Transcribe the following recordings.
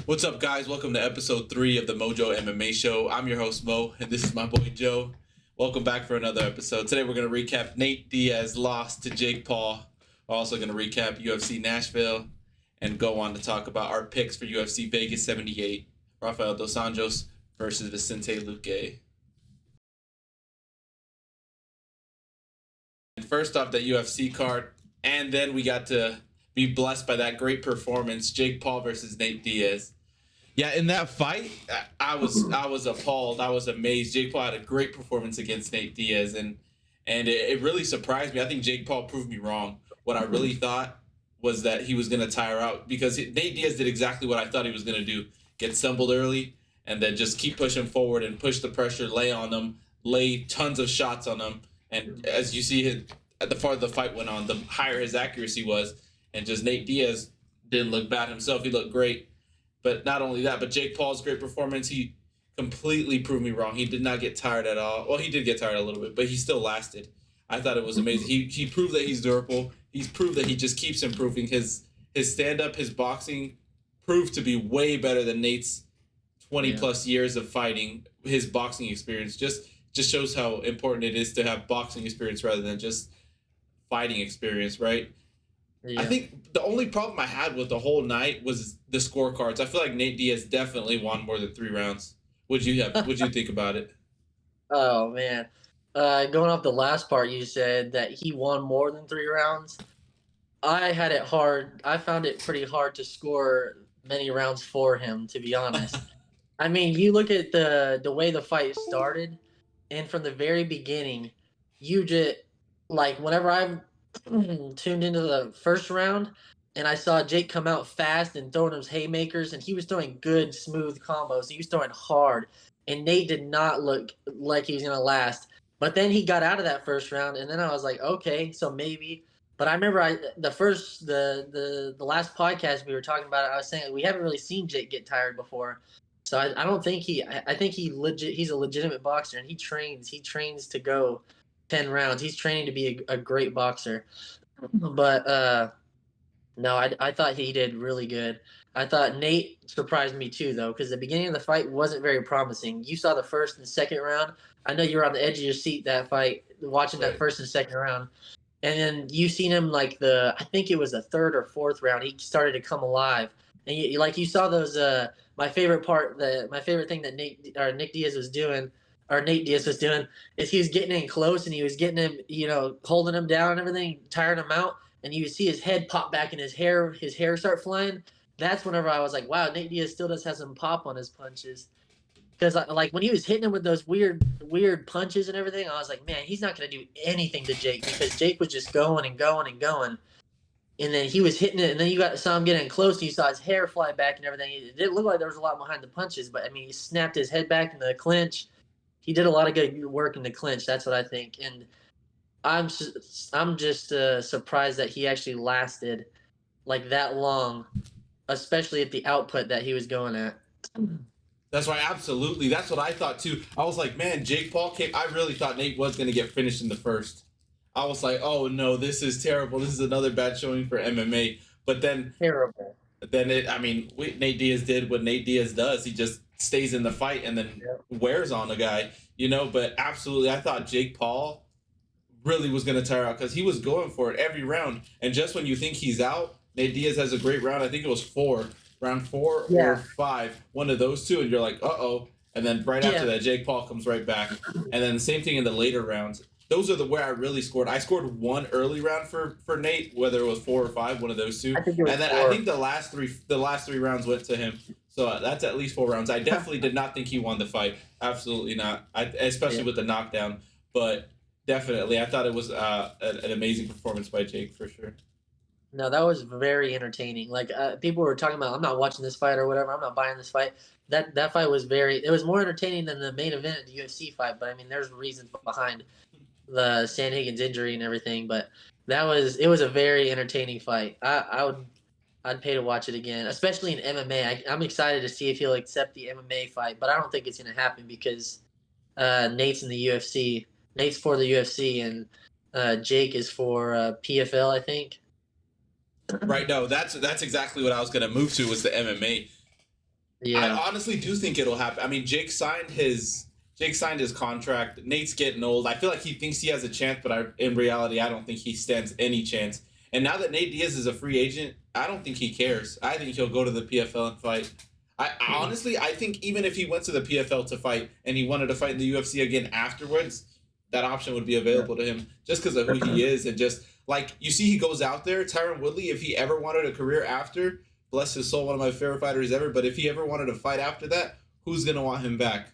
What's up, guys? Welcome to episode 3 of the MoJo MMA show. I'm your host, Mo, and this is my boy, Joe. Welcome back for another episode. Today, we're going to recap Nate Diaz loss to Jake Paul. We're also going to recap UFC Nashville and go on to talk about our picks for UFC Vegas 78, Rafael Dos Anjos versus Vicente Luque. And first off, the UFC card, and then we got to be blessed by that great performance, Jake Paul versus Nate Diaz. Yeah, in that fight, I was appalled. I was amazed. Jake Paul had a great performance against Nate Diaz, and it really surprised me. I think Jake Paul proved me wrong. What I really thought was that he was going to tire out, because Nate Diaz did exactly what I thought he was going to do: get stumbled early and then just keep pushing forward and push the pressure, lay on them, lay tons of shots on them. And as you see, the farther the fight went on, the higher his accuracy was. And just Nate Diaz didn't look bad himself. He looked great. But not only that, but Jake Paul's great performance, he completely proved me wrong. He did not get tired at all. Well, he did get tired a little bit, but he still lasted. I thought it was amazing. He proved that he's durable. He's proved that he just keeps improving. His stand-up, his boxing proved to be way better than Nate's 20-plus years of fighting. His boxing experience just shows how important it is to have boxing experience rather than just fighting experience, right? Yeah. I think the only problem I had with the whole night was the scorecards. I feel like Nate Diaz definitely won more than 3 rounds. What'd you think about it? Oh, man. Going off the last part, you said that he won more than 3 rounds. I had it hard. I found it pretty hard to score many rounds for him, to be honest. I mean, you look at the way the fight started, and from the very beginning, you just, like, whenever I'm tuned into the first round and I saw Jake come out fast and throwing those haymakers, and he was throwing good, smooth combos. He was throwing hard, and Nate did not look like he was going to last. But then he got out of that first round, and then I was like, okay, so maybe. But I remember the last podcast we were talking about it, I was saying we haven't really seen Jake get tired before. So I don't think I think he's a legitimate boxer, and he trains to go 10 rounds. He's training to be a great boxer. But no, I thought he did really good. I thought Nate surprised me too, though, because the beginning of the fight wasn't very promising. You saw the first and second round. I know you were on the edge of your seat that fight, watching that first and second round. And then you seen him like I think it was the third or fourth round. He started to come alive, and you saw those. My favorite thing that Nick Diaz was doing, or Nate Diaz was doing, is he was getting in close and he was getting him, holding him down and everything, tiring him out, and you would see his head pop back and his hair start flying. That's whenever I was like, wow, Nate Diaz still does have some pop on his punches. Because like when he was hitting him with those weird punches and everything, I was like, man, he's not going to do anything to Jake, because Jake was just going and going and going. And then he was hitting it, and then saw him getting close, and you saw his hair fly back and everything. It didn't look like there was a lot behind the punches, but I mean, he snapped his head back in the clinch. He did a lot of good work in the clinch. That's what I think. And I'm just surprised that he actually lasted like that long, especially at the output that he was going at. That's right, absolutely. That's what I thought too. I was like, man, Jake Paul came. I really thought Nate was going to get finished in the first. I was like, oh no, this is terrible. This is another bad showing for MMA. But then terrible. Then Nate Diaz did what Nate Diaz does. He just stays in the fight and then wears on the guy, But absolutely, I thought Jake Paul really was going to tire out, because he was going for it every round. And just when you think he's out, Nate Diaz has a great round. I think it was round 4 or 5, one of those two, and you're like, uh-oh. And then right after that, Jake Paul comes right back. And then the same thing in the later rounds. Those are where I really scored. I scored one early round for Nate, whether it was 4 or 5, one of those two. I think the last three rounds went to him. So that's at least 4 rounds. I definitely did not think he won the fight. Absolutely not. Especially with the knockdown. But definitely, I thought it was an amazing performance by Jake, for sure. No, that was very entertaining. Like people were talking about, I'm not watching this fight or whatever. I'm not buying this fight. That fight was it was more entertaining than the main event of the UFC fight. But I mean, there's reasons behind the Sandhagen's injury and everything. But it was a very entertaining fight. I'd pay to watch it again, especially in MMA. I'm excited to see if he'll accept the MMA fight, but I don't think it's going to happen, because Nate's in the UFC. Nate's for the UFC, and Jake is for PFL, I think. Right. No, that's exactly what I was going to move to, was the MMA. I Yeah. honestly do think it'll happen. I mean, Jake signed his contract. Nate's getting old. I feel like he thinks he has a chance, but in reality, I don't think he stands any chance. And now that Nate Diaz is a free agent, I don't think he cares. I think he'll go to the PFL and fight. I honestly, I think even if he went to the PFL to fight and he wanted to fight in the UFC again afterwards, that option would be available to him just because of who he is and just like you see, he goes out there. Tyron Woodley, if he ever wanted a career after, bless his soul, one of my favorite fighters ever. But if he ever wanted to fight after that, who's gonna want him back?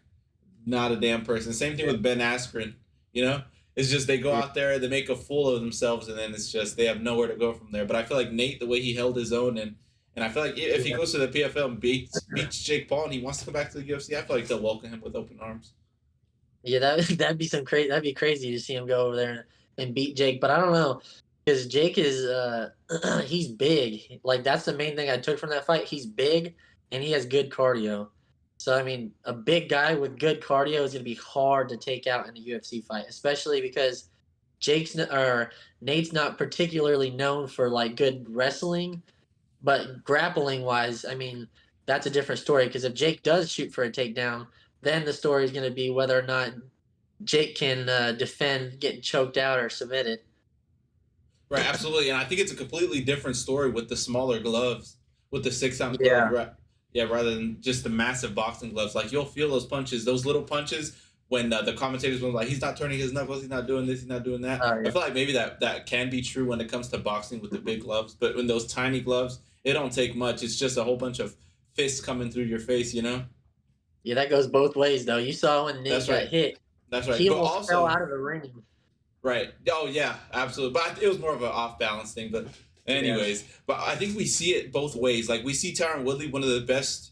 Not a damn person. Same thing with Ben Askren. You know, it's just they go out there, they make a fool of themselves, and then it's just they have nowhere to go from there. But I feel like Nate, the way he held his own, and I feel like if he goes to the PFL and beats Jake Paul, and he wants to come back to the UFC, I feel like they'll welcome him with open arms. Yeah, that'd be some crazy. That'd be crazy to see him go over there and beat Jake. But I don't know, because Jake is he's big. Like that's the main thing I took from that fight. He's big and he has good cardio. So I mean, a big guy with good cardio is gonna be hard to take out in a UFC fight, especially because Nate's not particularly known for like good wrestling, but grappling wise, I mean, that's a different story. Because if Jake does shoot for a takedown, then the story is going to be whether or not Jake can defend getting choked out or submitted. Right, absolutely. And I think it's a completely different story with the smaller gloves, with the 6-ounce Yeah. glove. Yeah, rather than just the massive boxing gloves. Like, you'll feel those punches, those little punches, when the commentators will be like, he's not turning his knuckles, he's not doing this, he's not doing that. Yeah. I feel like maybe that can be true when it comes to boxing with the big gloves. But when those tiny gloves, it don't take much. It's just a whole bunch of fists coming through your face, you know? Yeah, that goes both ways, though. You saw when Nate got hit. That's right. He almost fell out of the ring. Right. Oh, yeah, absolutely. But it was more of an off-balance thing. But anyways, but I think we see it both ways. Like, we see Tyron Woodley, one of the best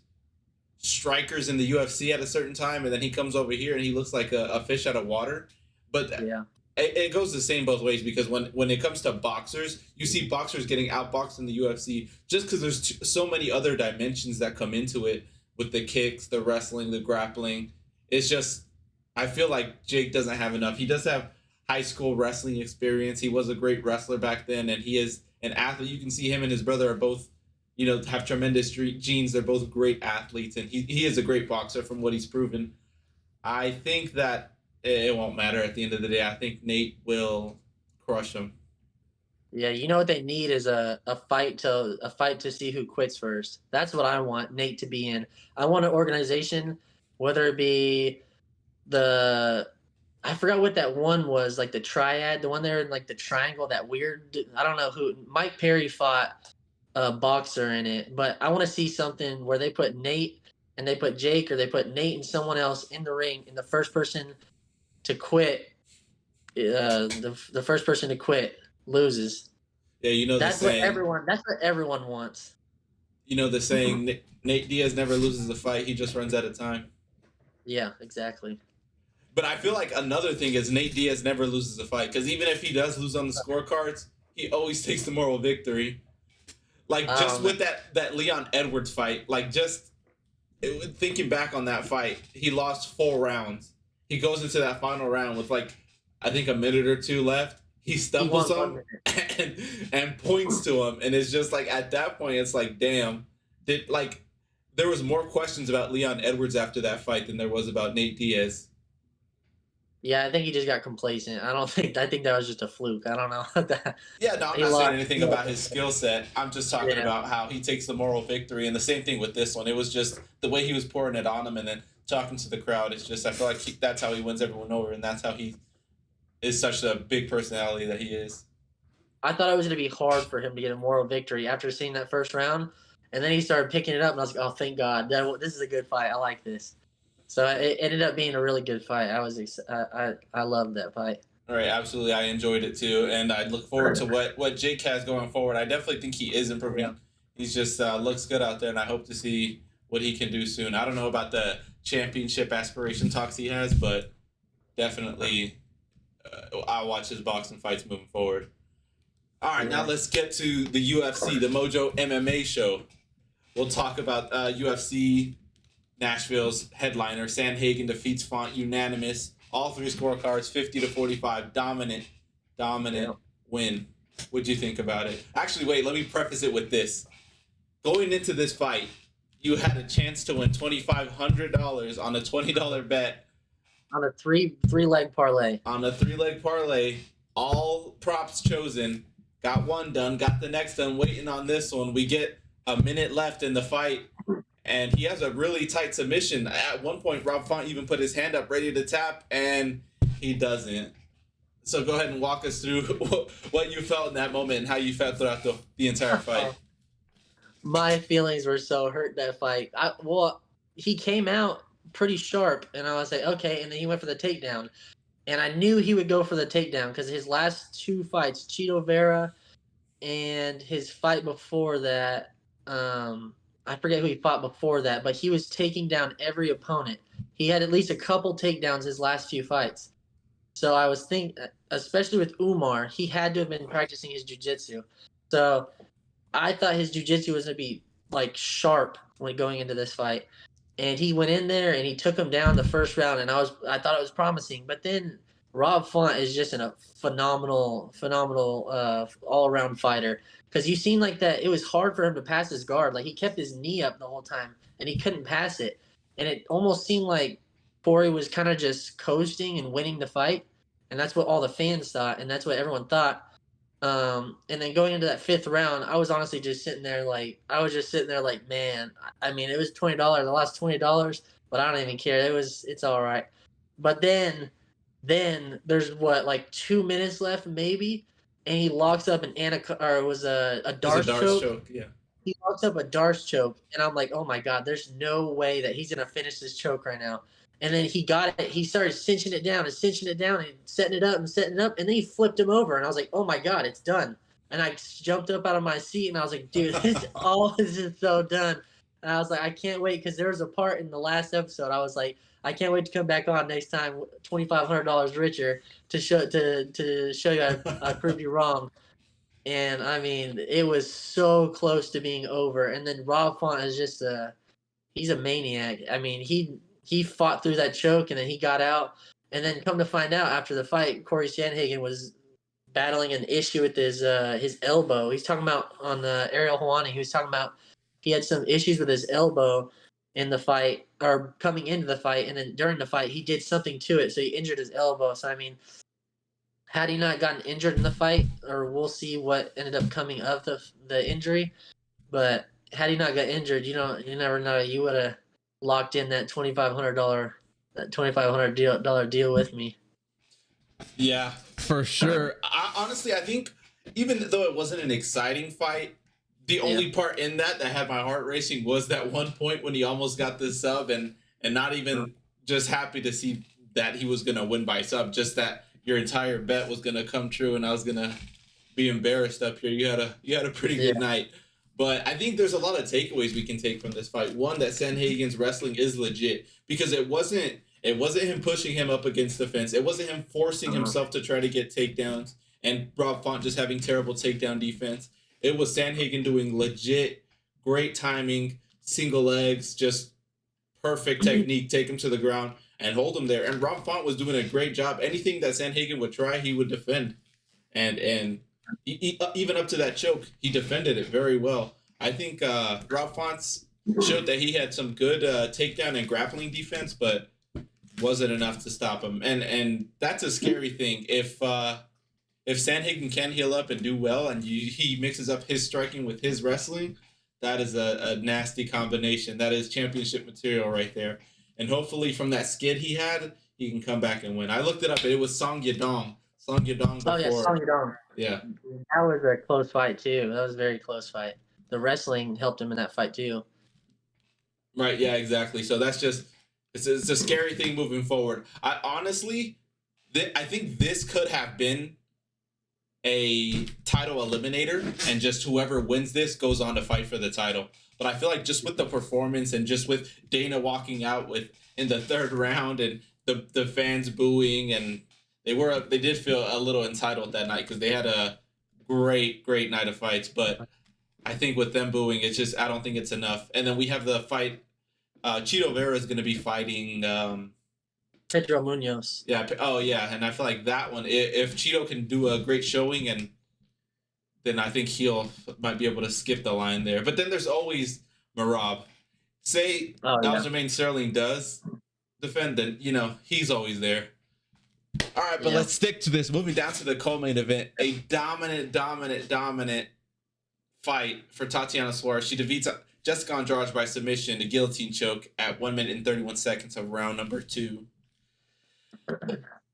strikers in the UFC at a certain time, and then he comes over here and he looks like a fish out of water. But it goes the same both ways, because when it comes to boxers, you see boxers getting outboxed in the UFC just because there's so many other dimensions that come into it with the kicks, the wrestling, the grappling. It's just, I feel like Jake doesn't have enough. He does have high school wrestling experience. He was a great wrestler back then, and he is an athlete. You can see him and his brother are both, have tremendous genes. They're both great athletes, and he is a great boxer from what he's proven. I think that it won't matter at the end of the day. I think Nate will crush him. Yeah, you know what they need is a fight to see who quits first. That's what I want Nate to be in. I want an organization, whether it be I forgot what that one was, like the triad, the one there in like the triangle, that weird, I don't know who, Mike Perry fought a boxer in it, but I want to see something where they put Nate and they put Jake, or they put Nate and someone else in the ring, and the first person to quit, the first person to quit loses. Yeah, that's the saying. That's what everyone wants. You know the saying, Nate Diaz never loses a fight, he just runs out of time. Yeah, exactly. But I feel like another thing is Nate Diaz never loses a fight, because even if he does lose on the scorecards, he always takes the moral victory. Like, just with that Leon Edwards fight, like, thinking back on that fight, he lost 4 rounds. He goes into that final round with, like, I think a minute or 2 left. He stumbles him and points to him. And it's just like, at that point, it's like, damn. There was more questions about Leon Edwards after that fight than there was about Nate Diaz. Yeah, I think he just got complacent. I think that was just a fluke. I don't know. Yeah, no, I'm not saying anything about his skill set. I'm just talking about how he takes the moral victory. And the same thing with this one. It was just the way he was pouring it on him and then talking to the crowd. It's just, I feel like that's how he wins everyone over, and that's how he is such a big personality that he is. I thought it was going to be hard for him to get a moral victory after seeing that first round. And then he started picking it up, and I was like, oh, thank God. This is a good fight. I like this. So it ended up being a really good fight. I loved that fight. All right, absolutely. I enjoyed it too, and I look forward to what Jake has going forward. I definitely think he is improving. Yeah. He's just looks good out there, and I hope to see what he can do soon. I don't know about the championship aspiration talks he has, but definitely I'll watch his boxing fights moving forward. All right, now let's get to the UFC, the MoJo MMA show. We'll talk about UFC Nashville's headliner. Sandhagen defeats Font unanimous. All 3 scorecards, 50-45. Dominant win. What'd you think about it? Actually, wait, let me preface it with this. Going into this fight, you had a chance to win $2,500 on a $20 bet on a three-leg parlay. On a 3-leg parlay, all props chosen. Got one done, got the next done, waiting on this one. We get a minute left in the fight, and he has a really tight submission. At one point, Rob Font even put his hand up ready to tap, and he doesn't. So go ahead and walk us through what you felt in that moment and how you felt throughout the entire fight. My feelings were so hurt that fight. He came out pretty sharp, and I was like, okay, and then he went for the takedown. And I knew he would go for the takedown because his last 2 fights, Chito Vera and his fight before that, I forget who he fought before that, but he was taking down every opponent. He had at least a couple takedowns his last few fights. So I was thinking, especially with Umar, he had to have been practicing his jiu-jitsu. So I thought his jiu-jitsu was going to be like sharp when going into this fight. And he went in there and he took him down the first round, and I thought it was promising. But then Rob Font is just a phenomenal all-around fighter. Because you seen like that, it was hard for him to pass his guard. Like he kept his knee up the whole time, and he couldn't pass it. And it almost seemed like Cory was kind of just coasting and winning the fight, and that's what all the fans thought, and that's what everyone thought. And then going into that 5th round, I was honestly just sitting there like, man, I mean, it was $20. I lost $20, but I don't even care. It's all right. But then there's like 2 minutes left maybe, and he locks up a Darce choke. Yeah. He locks up a Darce choke, and I'm like, oh my God, there's no way that he's gonna finish this choke right now. And then he got it. He started cinching it down and setting it up, and then he flipped him over, and I was like, oh my God, it's done. And I jumped up out of my seat, and I was like, dude, this is so done. And I was like, I can't wait, because there was a part in the last episode. I was like, I can't wait to come back on next time, $2,500 richer, to show you I proved you wrong. And I mean, it was so close to being over. And then Rob Font is just he's a maniac. I mean, he fought through that choke, and then he got out. And then come to find out after the fight, Cory Sandhagen was battling an issue with his elbow. He's talking about on Ariel Helwani. He was talking about he had some issues with his elbow in the fight, or coming into the fight, and then during the fight he did something to it, so he injured his elbow. So I mean, had he not gotten injured in the fight, or we'll see what ended up coming of the injury, but had he not got injured, you never know. You would have locked in that $2,500 deal with me. Yeah, for sure. Honestly, I think even though it wasn't an exciting fight, the only part in that had my heart racing was that one point when he almost got the sub, and not even just happy to see that he was going to win by sub, just that your entire bet was going to come true and I was going to be embarrassed up here. You had a pretty good night. But I think there's a lot of takeaways we can take from this fight. One, that Sandhagen's wrestling is legit, because it wasn't him pushing him up against the fence. It wasn't him forcing himself to try to get takedowns and Rob Font just having terrible takedown defense. It was Sandhagen doing legit, great timing, single legs, just perfect technique, take him to the ground and hold him there. And Rob Font was doing a great job. Anything that Sandhagen would try, he would defend. And even up to that choke, he defended it very well. I think Rob Font showed that he had some good takedown and grappling defense, but wasn't enough to stop him. And that's a scary thing. If Sandhagen can heal up and do well, and he mixes up his striking with his wrestling, that is a nasty combination. That is championship material right there. And hopefully from that skid he had, he can come back and win. I looked it up. It was Song Yadong. Song Yadong before. Oh, yeah, Song Yadong. Yeah. That was a close fight, too. That was a very close fight. The wrestling helped him in that fight, too. Right, yeah, exactly. So that's just, it's a scary thing moving forward. I honestly, I think this could have been a title eliminator, and just whoever wins this goes on to fight for the title. But I feel like just with the performance and just with Dana walking out in the 3rd round and the fans booing, and they did feel a little entitled that night because they had a great night of fights. But I think with them booing, it's just, I don't think it's enough. And then we have the fight. Chito Vera is going to be fighting Pedro Munoz. Yeah. Oh, yeah. And I feel like that one, if Chito can do a great showing, and then I think might be able to skip the line there. But then there's always Merab. say Oh yeah, Aljamain Sterling does defend, then he's always there. All right, but yeah. let's stick to this. Moving down to the co-main event, a dominant fight for Tatiana Suarez. She defeats Jessica Andrade by submission, a guillotine choke at 1 minute and 31 seconds of round number 2.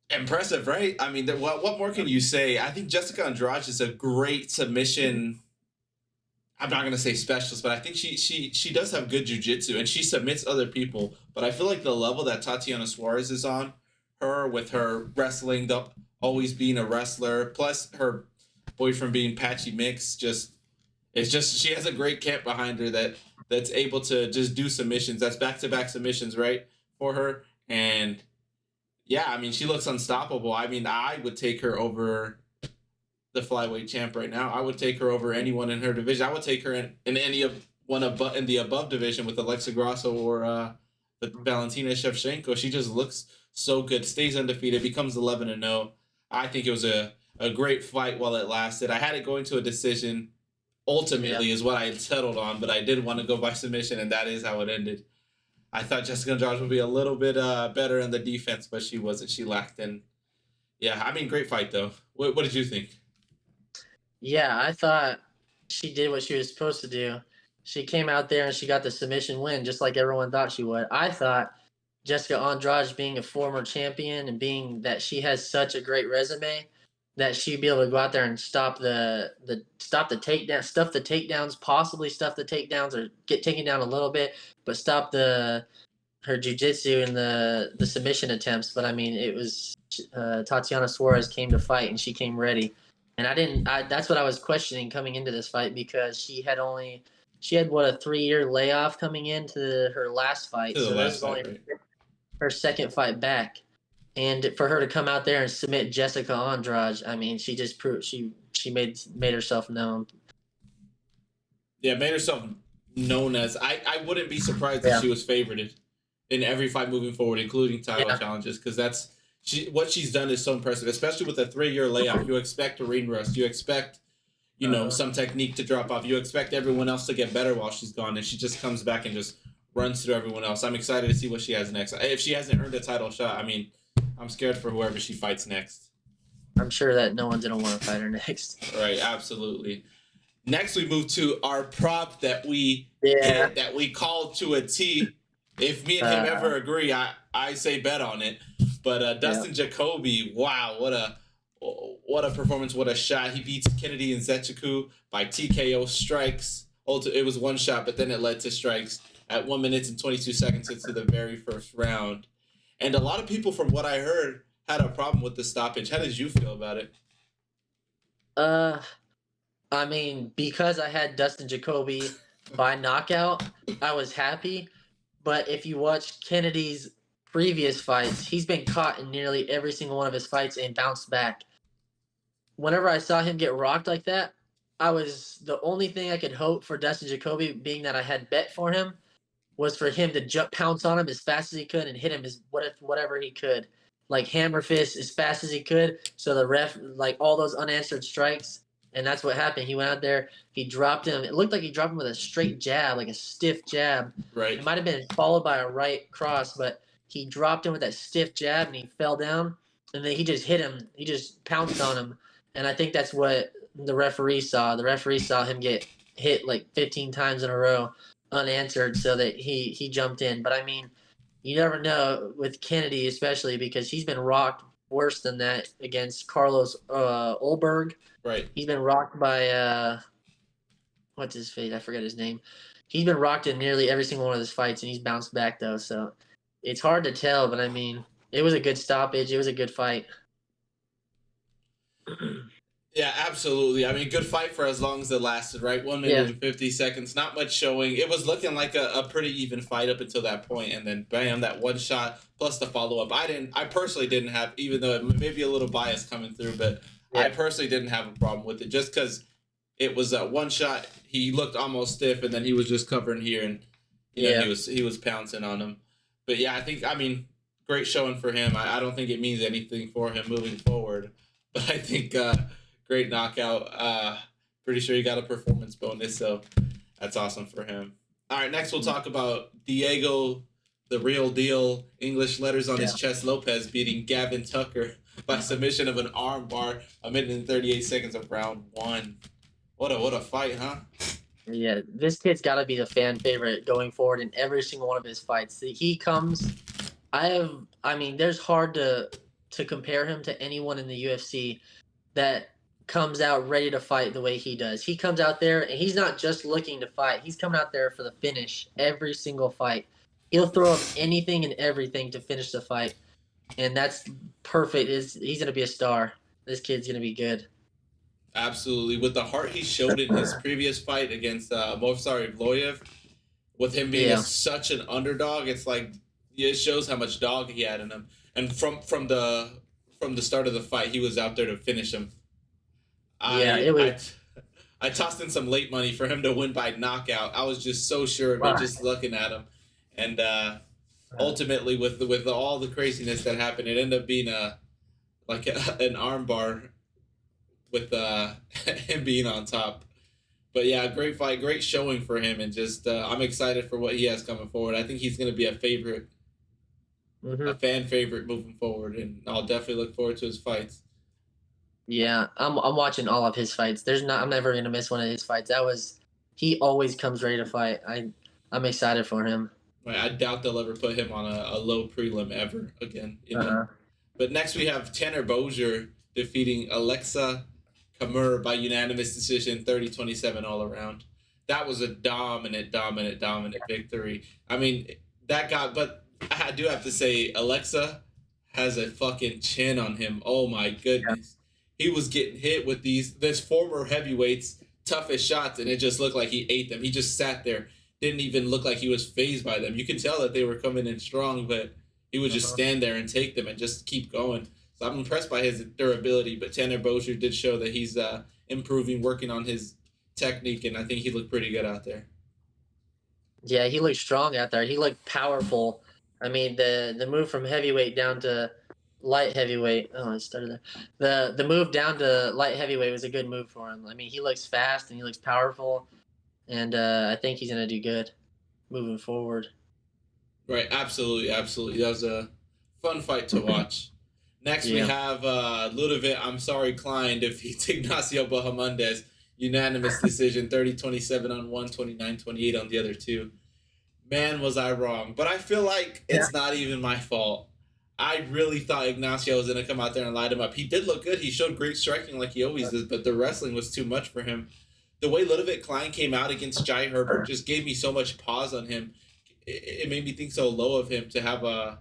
Impressive, right? I mean, what more can you say? I think Jessica Andrade is a great submission. I'm not gonna say specialist, but I think she does have good jiu-jitsu and she submits other people. But I feel like the level that Tatiana Suarez is on, her with her wrestling, always being a wrestler, plus her boyfriend being Patchy Mix, she has a great camp behind her that's able to just do submissions. That's back-to-back submissions, right, for her. And yeah, I mean, she looks unstoppable. I mean, I would take her over the flyweight champ right now. I would take her over anyone in her division. I would take her in any of one in the above division with Alexa Grasso or Valentina Shevchenko. She just looks so good, stays undefeated, becomes 11-0. I think it was a great fight while it lasted. I had it going to a decision. Ultimately, is what I settled on, but I did want to go by submission, and that is how it ended. I thought Jessica Andrade would be a little bit better in the defense, but she wasn't. She lacked in. Yeah, I mean, great fight though. What did you think? Yeah, I thought she did what she was supposed to do. She came out there and she got the submission win, just like everyone thought she would. I thought Jessica Andrade, being a former champion and being that she has such a great resume, that she'd be able to go out there and stop the takedown, stuff the takedowns, possibly stuff the takedowns or get taken down a little bit, but stop her jiu-jitsu and the submission attempts. But I mean, it was Tatiana Suarez came to fight and she came ready. And that's what I was questioning coming into this fight, because she had what, a 3-year layoff coming into her last fight. So this is only her second fight back. And for her to come out there and submit Jessica Andrade, I mean, she just proved she made herself known. Yeah, made herself known as. I wouldn't be surprised if she was favored in every fight moving forward, including title challenges, because what she's done is so impressive, especially with a 3-year layoff. You expect a ring rust. You expect, some technique to drop off. You expect everyone else to get better while she's gone, and she just comes back and just runs through everyone else. I'm excited to see what she has next. If she hasn't earned a title shot, I mean, I'm scared for whoever she fights next. I'm sure that no one's going to want to fight her next. Right, absolutely. Next, we move to our prop that we called to a T. If me and him ever agree, I say bet on it. But Dustin Jacoby, wow, what a performance, what a shot. He beats Kennedy and Nzechukwu by TKO strikes. It was one shot, but then it led to strikes at 1 minute and 22 seconds into the very first round. And a lot of people, from what I heard, had a problem with the stoppage. How did you feel about it? I mean, because I had Dustin Jacoby by knockout, I was happy. But if you watch Kennedy's previous fights, he's been caught in nearly every single one of his fights and bounced back. Whenever I saw him get rocked like that, the only thing I could hope for Dustin Jacoby, being that I had bet for him, was for him to pounce on him as fast as he could and hit him whatever he could, like hammer fist as fast as he could. So the ref, like all those unanswered strikes, and that's what happened. He went out there, he dropped him. It looked like he dropped him with a straight jab, like a stiff jab. Right. It might have been followed by a right cross, but he dropped him with that stiff jab and he fell down. And then he just hit him. He just pounced on him. And I think that's what the referee saw. The referee saw him get hit like 15 times in a row, unanswered, so that he jumped in. But I mean, you never know with Kennedy, especially because he's been rocked worse than that against Carlos Ulberg. Right. He's been rocked by what's his face? I forget his name. He's been rocked in nearly every single one of his fights, and he's bounced back though. So it's hard to tell, but I mean, it was a good stoppage. It was a good fight. Yeah, absolutely. I mean, good fight for as long as it lasted, right? 1 minute and 50 seconds. Not much showing. It was looking like a pretty even fight up until that point, and then bam, that one shot plus the follow-up. I personally didn't have, even though it may be a little bias coming through, but I personally didn't have a problem with it just because it was one shot. He looked almost stiff, and then he was just covering here, and he was pouncing on him. But yeah, I mean, great showing for him. I don't think it means anything for him moving forward, but I think great knockout. Pretty sure he got a performance bonus, so that's awesome for him. All right, next we'll talk about Diego, the real deal, English letters on his chest Lopez beating Gavin Tucker by submission of an arm bar, a minute and 38 seconds of round 1. What a fight, huh? Yeah, this kid's got to be the fan favorite going forward in every single one of his fights. He comes. I mean, there's hard to compare him to anyone in the UFC that comes out ready to fight the way he does. He comes out there and he's not just looking to fight. He's coming out there for the finish every single fight. He'll throw up anything and everything to finish the fight, and that's perfect. He's gonna be a star. This kid's gonna be good. Absolutely. With the heart he showed in his previous fight against Movsar Evloev, with him being such an underdog, it's like it shows how much dog he had in him. And from the start of the fight, he was out there to finish him. I tossed in some late money for him to win by knockout. I was just so sure of it just looking at him. And ultimately, with all the craziness that happened, it ended up being an armbar with him being on top. But yeah, great fight, great showing for him, and just I'm excited for what he has coming forward. I think he's going to be a favorite, a fan favorite moving forward, and I'll definitely look forward to his fights. Yeah, I'm watching all of his fights. I'm never gonna miss one of his fights. He always comes ready to fight. I'm excited for him. Right, I doubt they'll ever put him on a low prelim ever again. But next we have Tanner Bozier defeating Alexa Kamur by unanimous decision, 30-27 all around. That was a dominant victory. I mean, but I do have to say, Alexa has a fucking chin on him. Oh my goodness. He was getting hit with this former heavyweight's toughest shots, and it just looked like he ate them. He just sat there, didn't even look like he was fazed by them. You can tell that they were coming in strong, but he would just stand there and take them and just keep going. So I'm impressed by his durability, but Tanner Bozier did show that he's improving, working on his technique, and I think he looked pretty good out there. Yeah, he looked strong out there. He looked powerful. I mean, the move from heavyweight down to light heavyweight. Oh, I started there. The move down to light heavyweight was a good move for him. I mean, he looks fast and he looks powerful, and I think he's gonna do good moving forward. Right, absolutely. That was a fun fight to watch. Next, we have Ludovic, Klein defeats Ignacio Bahamondes. Unanimous decision, 30-27 on one, 29-28 on the other two. Man, was I wrong. But I feel like it's not even my fault. I really thought Ignacio was going to come out there and light him up. He did look good. He showed great striking like he always does, but the wrestling was too much for him. The way Ludovic Klein came out against Jai Herbert just gave me so much pause on him. It made me think so low of him to have a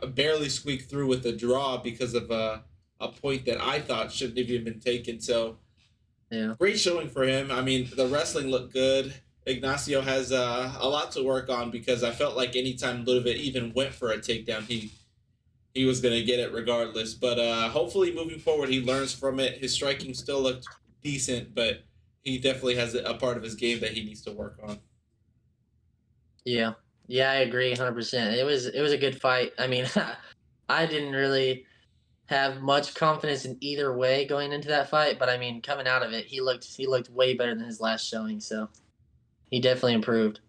barely squeak through with a draw because of a point that I thought shouldn't have even been taken. So, great showing for him. I mean, the wrestling looked good. Ignacio has a lot to work on because I felt like anytime Ludovic even went for a takedown, he was going to get it regardless. But hopefully moving forward, he learns from it. His striking still looked decent, but he definitely has a part of his game that he needs to work on. Yeah, I agree 100%. It was a good fight. I mean, I didn't really have much confidence in either way going into that fight, but I mean, coming out of it, he looked way better than his last showing, so he definitely improved.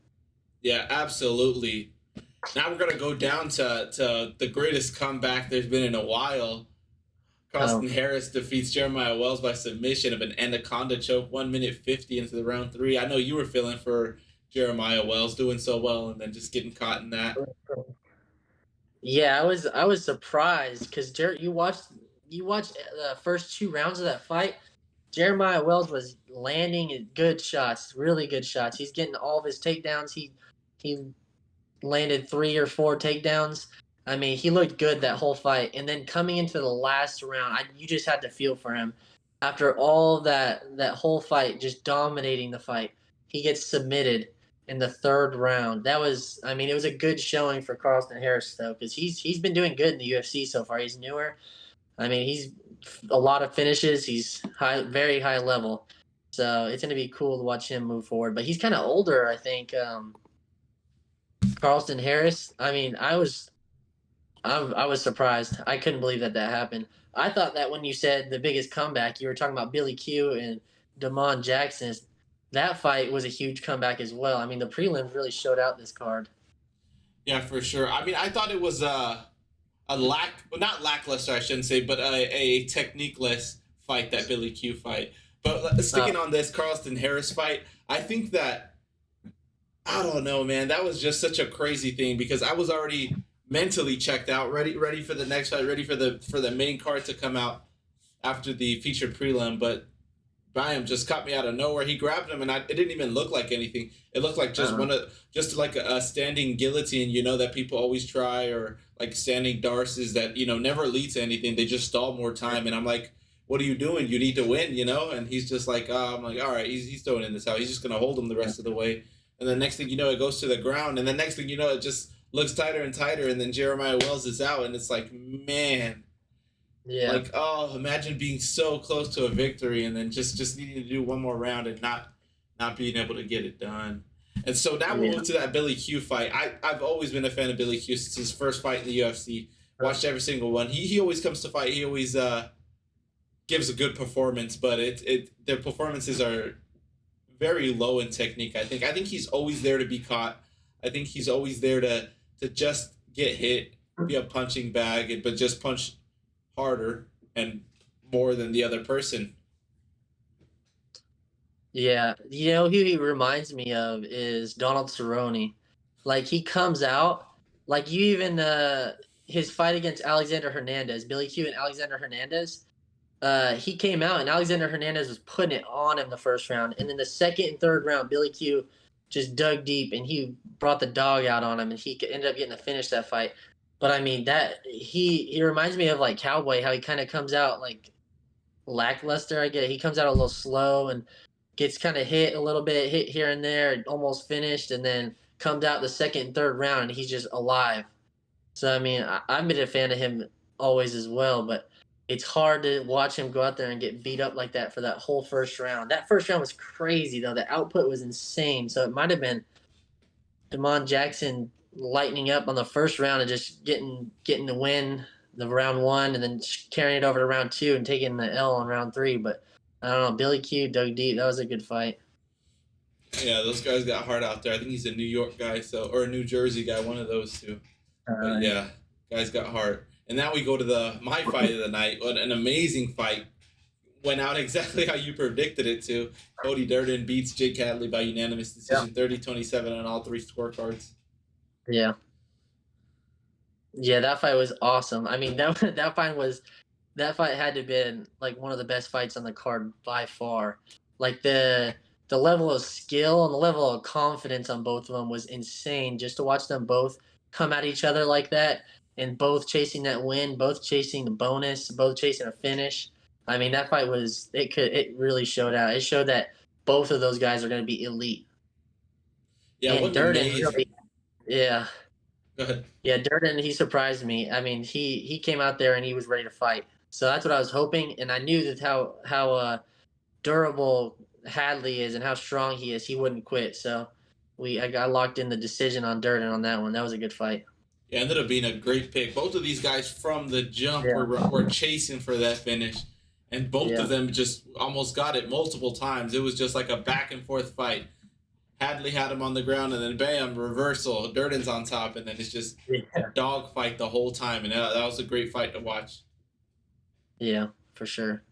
Yeah, absolutely. Now we're going to go down to the greatest comeback there's been in a while. Carlston Harris defeats Jeremiah Wells by submission of an anaconda choke, 1 minute 50 into the round 3. I know you were feeling for Jeremiah Wells doing so well and then just getting caught in that. Yeah, I was surprised because you watched the first 2 rounds of that fight. Jeremiah Wells was landing good shots, really good shots. He's getting all of his takedowns. He landed 3 or 4 takedowns. I mean, he looked good that whole fight. And then coming into the last round, you just had to feel for him. After all that whole fight, just dominating the fight, he gets submitted in the 3rd round. It was a good showing for Carlston Harris though, because he's been doing good in the UFC so far. He's newer. I mean, he's a lot of finishes. He's very high level. So it's going to be cool to watch him move forward. But he's kind of older, I think. Carlston Harris. I mean, I was surprised. I couldn't believe that happened. I thought that when you said the biggest comeback, you were talking about Billy Q and Damon Jackson. that fight was a huge comeback as well. I mean, the prelims really showed out this card. Yeah, for sure. I mean, I thought it was not lackluster, I shouldn't say, but a technique-less fight, that Billy Q fight. But sticking on this Carlston Harris fight, I think that, I don't know, man, that was just such a crazy thing because I was already mentally checked out, ready for the next fight, ready for the main card to come out after the featured prelim, but Bam just caught me out of nowhere. He grabbed him, and it didn't even look like anything. It looked like just like a standing guillotine, that people always try, or like standing darces that never lead to anything. They just stall more time, and I'm like, what are you doing? You need to win, And he's just like, I'm like, all right, he's throwing in this out. He's just gonna hold him the rest of the way, and then next thing you know, it goes to the ground, and then next thing you know, it just looks tighter and tighter, and then Jeremiah Wells is out, and it's like, man. Yeah. Like, oh, imagine being so close to a victory and then just needing to do one more round and not being able to get it done. And so now we'll move to that Billy Q fight. I've always been a fan of Billy Q since his first fight in the UFC. Watched every single one. He always comes to fight. He always gives a good performance, but their performances are very low in technique. I think he's always there to be caught. I think he's always there to just get hit, be a punching bag, but just punch harder and more than the other person. Yeah, who he reminds me of is Donald Cerrone. Like, he comes out, like, you even his fight against Alexander Hernandez, Billy Q and Alexander Hernandez, he came out and Alexander Hernandez was putting it on him the first round, and then the second and third round, Billy Q just dug deep and he brought the dog out on him, and he ended up getting to finish that fight. But I mean, that he reminds me of like Cowboy, how he kind of comes out like lackluster. I get he comes out a little slow and gets kind of hit a little bit, hit here and there, almost finished, and then comes out the second and third round and he's just alive. So I mean, I've been a fan of him always as well, but it's hard to watch him go out there and get beat up like that for that whole first round. That first round was crazy though. The output was insane. So it might have been Damon Jackson lightening up on the first round and just getting the win the round one, and then carrying it over to round two and taking the L on round three. But I don't know, Billy Q dug deep. That was a good fight. Yeah, those guys got hard out there. I think he's a New York guy, or a New Jersey guy, one of those two. But yeah, guys got hard. And now we go to my fight of the night. What an amazing fight. Went out exactly how you predicted it to. Cody Durden beats Jake Hadley by unanimous decision, 30-27 on all three scorecards. Yeah. Yeah, that fight was awesome. I mean, that fight had to have been like one of the best fights on the card by far. Like the level of skill and the level of confidence on both of them was insane. Just to watch them both come at each other like that, and both chasing that win, both chasing the bonus, both chasing a finish. I mean, that fight it really showed out. It showed that both of those guys are going to be elite. Yeah, and Durden really, yeah. Go ahead. Yeah, Durden, he surprised me. I mean, he came out there and he was ready to fight. So that's what I was hoping, and I knew that how durable Hadley is and how strong he is. He wouldn't quit. So I got locked in the decision on Durden on that one. That was a good fight. Yeah, ended up being a great pick. Both of these guys from the jump were chasing for that finish, and both of them just almost got it multiple times. It was just like a back and forth fight. Hadley had him on the ground, and then bam, reversal. Durden's on top, and then it's just a dog fight the whole time, and that was a great fight to watch. Yeah, for sure.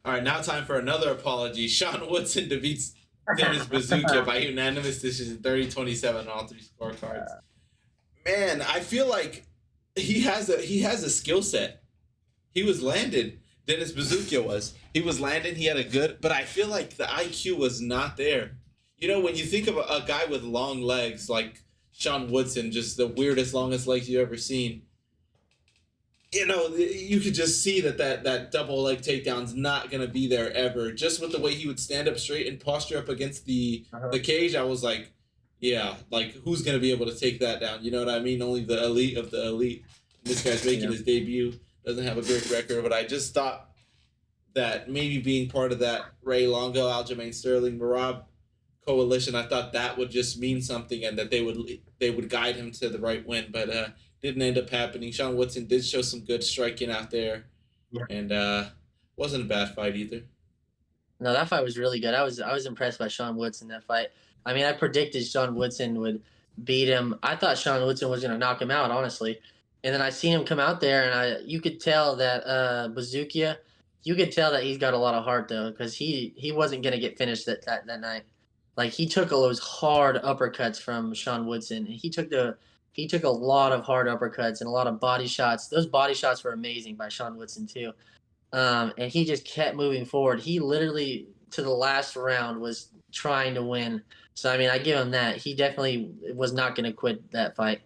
All right, now time for another apology. Sean Woodson defeats Dennis Bazooka by unanimous decision, 30-27 on all three scorecards. Man, I feel like he has a skill set. He was landed. Dennis Bazooka was. He was landing. He had a good, but I feel like the IQ was not there. When you think of a guy with long legs like Sean Woodson, just the weirdest, longest legs you've ever seen, you could just see that double leg takedown's not going to be there ever. Just with the way he would stand up straight and posture up against the cage, I was like, yeah, like, who's going to be able to take that down? You know what I mean? Only the elite of the elite. This guy's making his debut, doesn't have a great record, but I just thought that maybe being part of that Ray Longo, Aljamain Sterling, Marab coalition, I thought that would just mean something, and that they would guide him to the right win, but didn't end up happening. Sean Woodson did show some good striking out there, and wasn't a bad fight either. No, that fight was really good. I was impressed by Sean Woodson that fight. I mean, I predicted Sean Woodson would beat him. I thought Sean Woodson was going to knock him out, honestly. And then I seen him come out there, and you could tell that Bazookia, you could tell that he's got a lot of heart though, because he wasn't going to get finished that night. Like he took all those hard uppercuts from Sean Woodson. He took a lot of hard uppercuts and a lot of body shots. Those body shots were amazing by Sean Woodson too. And he just kept moving forward. He literally, to the last round, was trying to win. So, I mean, I give him that. He definitely was not going to quit that fight.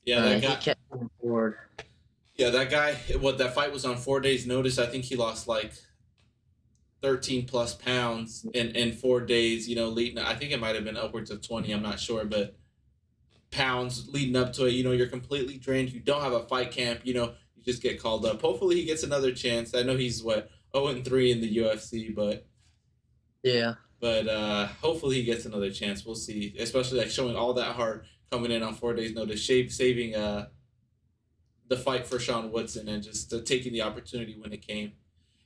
Yeah, that guy. He kept moving forward. Yeah, that guy. That fight was on 4 days' notice. I think he lost like 13 plus pounds in 4 days. Leading. I think it might have been upwards of 20. I'm not sure, but pounds leading up to it. You're completely drained. You don't have a fight camp. You just get called up. Hopefully he gets another chance. I know he's 0-3 in the UFC, but yeah. But hopefully he gets another chance. We'll see. Especially like showing all that heart coming in on 4 days' notice, saving the fight for Sean Woodson and just taking the opportunity when it came.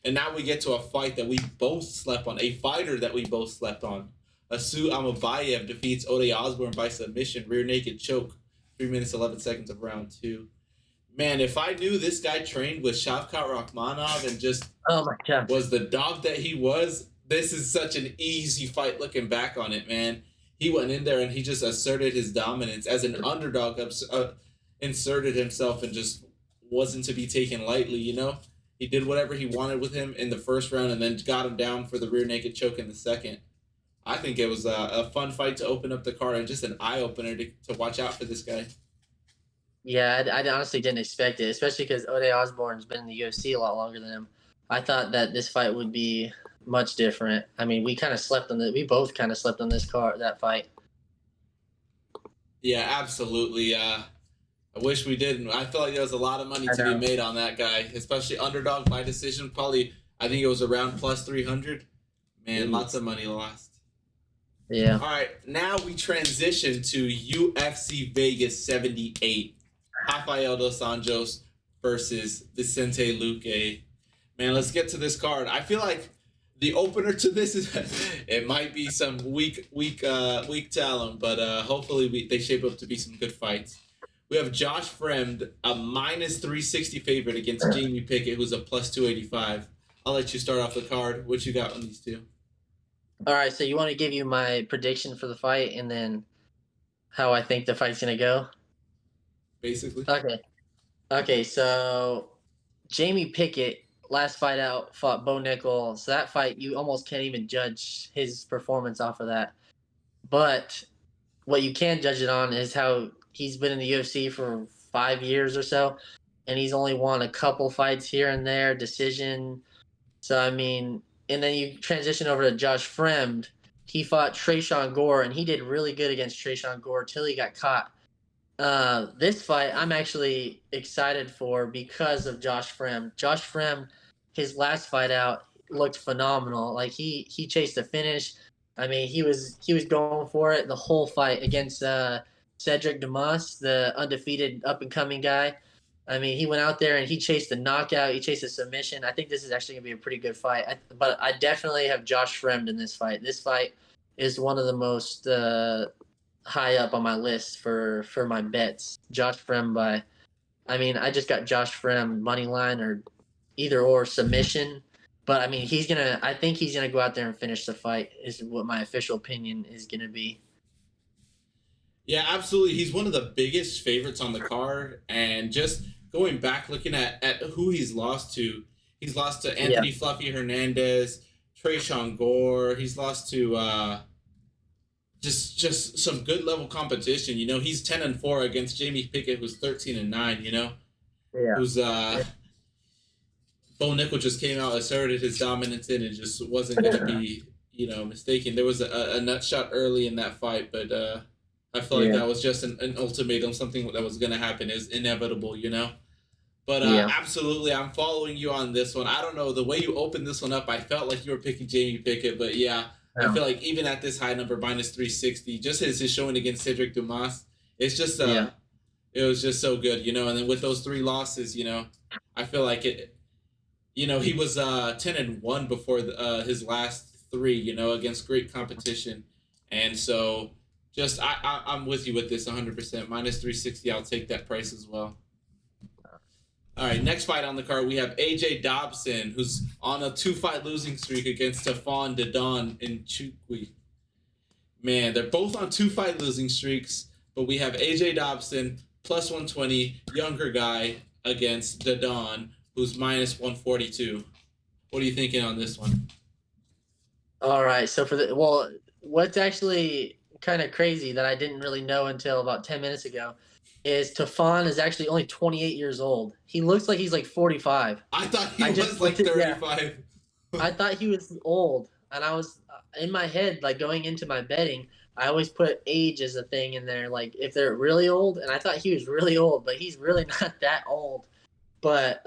And now we get to a fight that we both slept on, a fighter that we both slept on. Asu Amabayev defeats Ode Osborne by submission, rear naked choke, 3 minutes 11 seconds of round 2. Man, if I knew this guy trained with Shavkat Rakhmonov and just was the dog that he was, this is such an easy fight looking back on it, man. He went in there and he just asserted his dominance as an underdog, inserted himself and just wasn't to be taken lightly, He did whatever he wanted with him in the first round and then got him down for the rear naked choke in the second. I think it was a fun fight to open up the card and just an eye-opener to watch out for this guy. Yeah, I honestly didn't expect it, especially because Ode Osborne's been in the UFC a lot longer than him. I thought that this fight would be much different. I mean, we both kind of slept on that fight. Yeah, absolutely. I wish we didn't. I feel like there was a lot of money to be made on that guy, especially underdog by decision. Probably, I think it was around plus 300. Man, lots of money lost. Yeah. All right, now we transition to UFC Vegas 78. Rafael dos Anjos versus Vicente Luque. Man, let's get to this card. I feel like the opener to this is it might be some weak talent, but hopefully they shape up to be some good fights. We have Josh Fremd, a minus 360 favorite against Jamie Pickett, who's a plus 285. I'll let you start off the card. What you got on these two? All right, so you want to give you my prediction for the fight and then how I think the fight's going to go? Basically. Okay, so Jamie Pickett, last fight out, fought Bo Nickel. So that fight, you almost can't even judge his performance off of that. But what you can judge it on is how he's been in the UFC for 5 years or so, and he's only won a couple fights here and there, decision. So, I mean, and then you transition over to Josh Fremd. He fought Tresean Gore, and he did really good against Tresean Gore till he got caught. This fight, I'm actually excited for because of Josh Fremd. Josh Fremd, his last fight out, looked phenomenal. Like he chased the finish. I mean, he was going for it the whole fight against Cedric Dumas, the undefeated up and coming guy. I mean, he went out there and he chased the knockout. He chased the submission. I think this is actually going to be a pretty good fight. But I definitely have Josh Fremd in this fight. This fight is one of the most high up on my list for my bets. Josh Fremd I just got Josh Fremd money line or either or submission. But I mean, I think he's gonna go out there and finish the fight is what my official opinion is gonna be. Yeah, absolutely. He's one of the biggest favorites on the card, and just going back, looking at who he's lost to Anthony Fluffy Hernandez, Tresean Gore. He's lost to just some good level competition. He's 10-4 against Jamie Pickett, who's 13-9. Who's Bo Nickel just came out, asserted his dominance in, and just wasn't going to be mistaken. There was a nut shot early in that fight, but I feel like that was just an ultimatum, something that was going to happen, is inevitable, But absolutely, I'm following you on this one. I don't know, the way you opened this one up, I felt like you were picking Jamie Pickett, but I feel like even at this high number, minus 360, just his showing against Cedric Dumas, it's just it was just so good, And then with those 3 losses, I feel like he was 10-1 before his last three, against great competition. And so just I'm with you with this 100%. Minus 360, I'll take that price as well. All right, next fight on the card, we have AJ Dobson, who's on a 2-fight losing streak against Stephon Dodon in Chukwi. Man, they're both on 2-fight losing streaks, but we have AJ Dobson plus 120, younger guy, against Dodon, who's minus 142. What are you thinking on this one? All right, so what's actually kind of crazy that I didn't really know until about 10 minutes ago is Stephon is actually only 28 years old. He looks like he's like 45. I thought he was like 35. I thought he was old, and I was in my head, like going into my betting, I always put age as a thing in there, like if they're really old, and I thought he was really old, but he's really not that old. But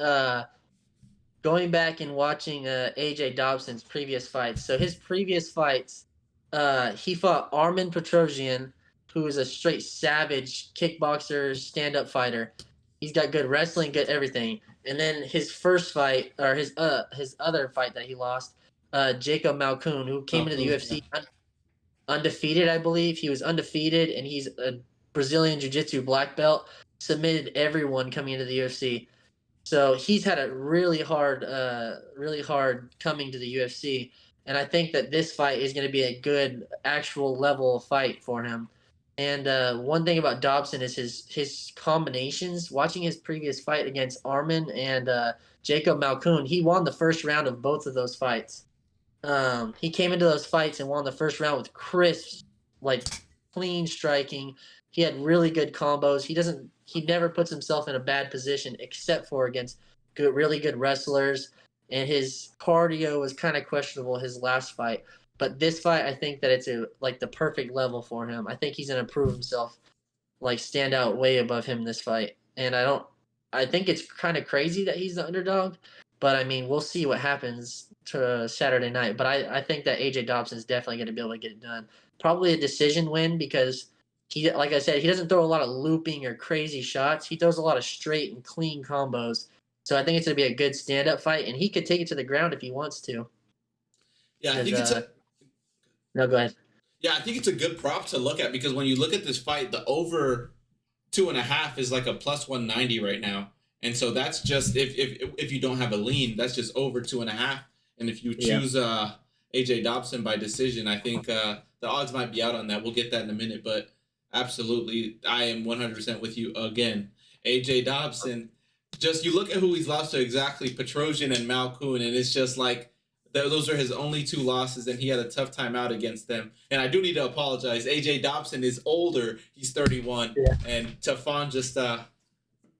going back and watching AJ Dobson's previous fights, so his previous fights, he fought Armin Petrosian, who is a straight savage kickboxer, stand-up fighter. He's got good wrestling, good everything. And then his first fight, or his other fight that he lost, Jacob Malkoun, who came into the UFC undefeated, I believe. He was undefeated, and he's a Brazilian Jiu-Jitsu black belt. Submitted everyone coming into the UFC. So he's had a really hard coming to the UFC. And I think that this fight is going to be a good actual level fight for him. And one thing about Dobson is his combinations. Watching his previous fight against Armin and Jacob Malkoun, he won the first round of both of those fights. He came into those fights and won the first round with crisp, like clean striking. He had really good combos. He never puts himself in a bad position except for against really good wrestlers. And his cardio was kind of questionable his last fight. But this fight, I think that it's the perfect level for him. I think he's gonna prove himself, like stand out way above him this fight. And I think it's kind of crazy that he's the underdog, but I mean we'll see what happens to Saturday night. But I think that AJ Dobson is definitely gonna be able to get it done. Probably a decision win because he, like I said, he doesn't throw a lot of looping or crazy shots. He throws a lot of straight and clean combos. So I think it's gonna be a good stand-up fight, and he could take it to the ground if he wants to. Yeah, I think it's No, go ahead. Yeah, I think it's a good prop to look at because when you look at this fight, the over 2.5 is like a plus 190 right now, and so that's just if you don't have a lean, that's just over 2.5. And if you choose AJ Dobson by decision, I think the odds might be out on that. We'll get that in a minute, but absolutely, I am 100% with you again. AJ Dobson, just you look at who he's lost to exactly, Petrosian and Malkoun, and it's just like. Those are his only 2 losses, and he had a tough time out against them. And I do need to apologize. AJ Dobson is older. He's 31. Yeah. And Stephon just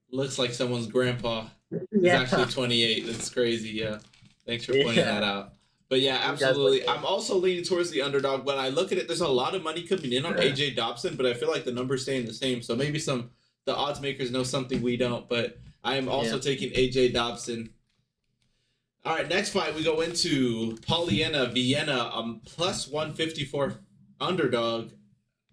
looks like someone's grandpa. He's actually 28. That's crazy, yeah. Thanks for pointing that out. But yeah, absolutely. I'm also leaning towards the underdog. When I look at it, there's a lot of money coming in on AJ Dobson, but I feel like the number's staying the same. So maybe the odds makers know something we don't. But I am also taking AJ Dobson. All right, next fight we go into Polyana Vienna, plus 154 underdog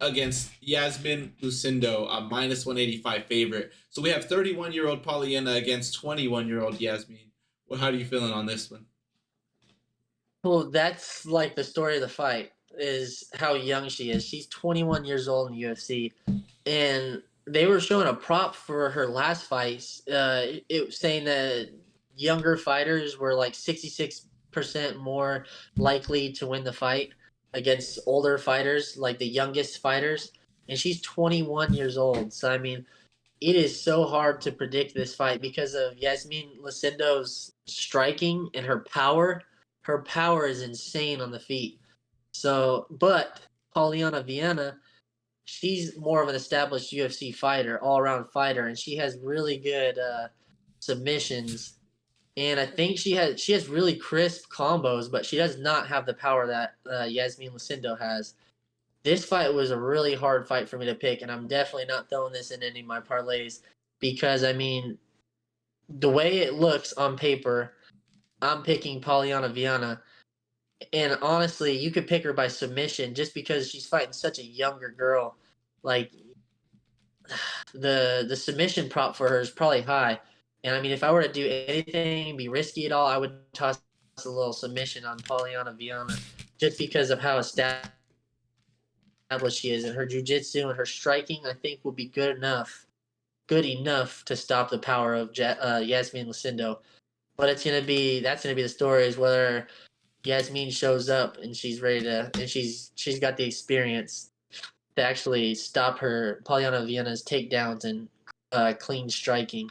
against Yasmin Lucindo, a minus 185 favorite. So we have 31-year-old Polyana against 21-year-old Yasmin. Well, how are you feeling on this one? Well, that's like the story of the fight is how young she is. She's 21 years old in the UFC, and they were showing a prop for her last fight. It was saying that younger fighters were like 66% more likely to win the fight against older fighters, like the youngest fighters. And she's 21 years old. So, I mean, it is so hard to predict this fight because of Yasmin Lucindo's striking and her power. Her power is insane on the feet. So, but Polyana Vienna, she's more of an established UFC fighter, all-around fighter, and she has really good submissions. And I think she has really crisp combos, but she does not have the power that Yasmin Lucindo has. This fight was a really hard fight for me to pick, and I'm definitely not throwing this in any of my parlays because, I mean, the way it looks on paper, I'm picking Polyana Viana. And honestly, you could pick her by submission just because she's fighting such a younger girl. Like, the submission prop for her is probably high. And I mean, if I were to do anything, be risky at all, I would toss a little submission on Polyana Viana, just because of how established she is, and her jiu-jitsu and her striking, I think, will be good enough to stop the power of Yasmin Lucindo. But that's gonna be the story, is whether Yasmin shows up and she's ready to, and she's got the experience to actually stop her Polyana Viana's takedowns and clean striking.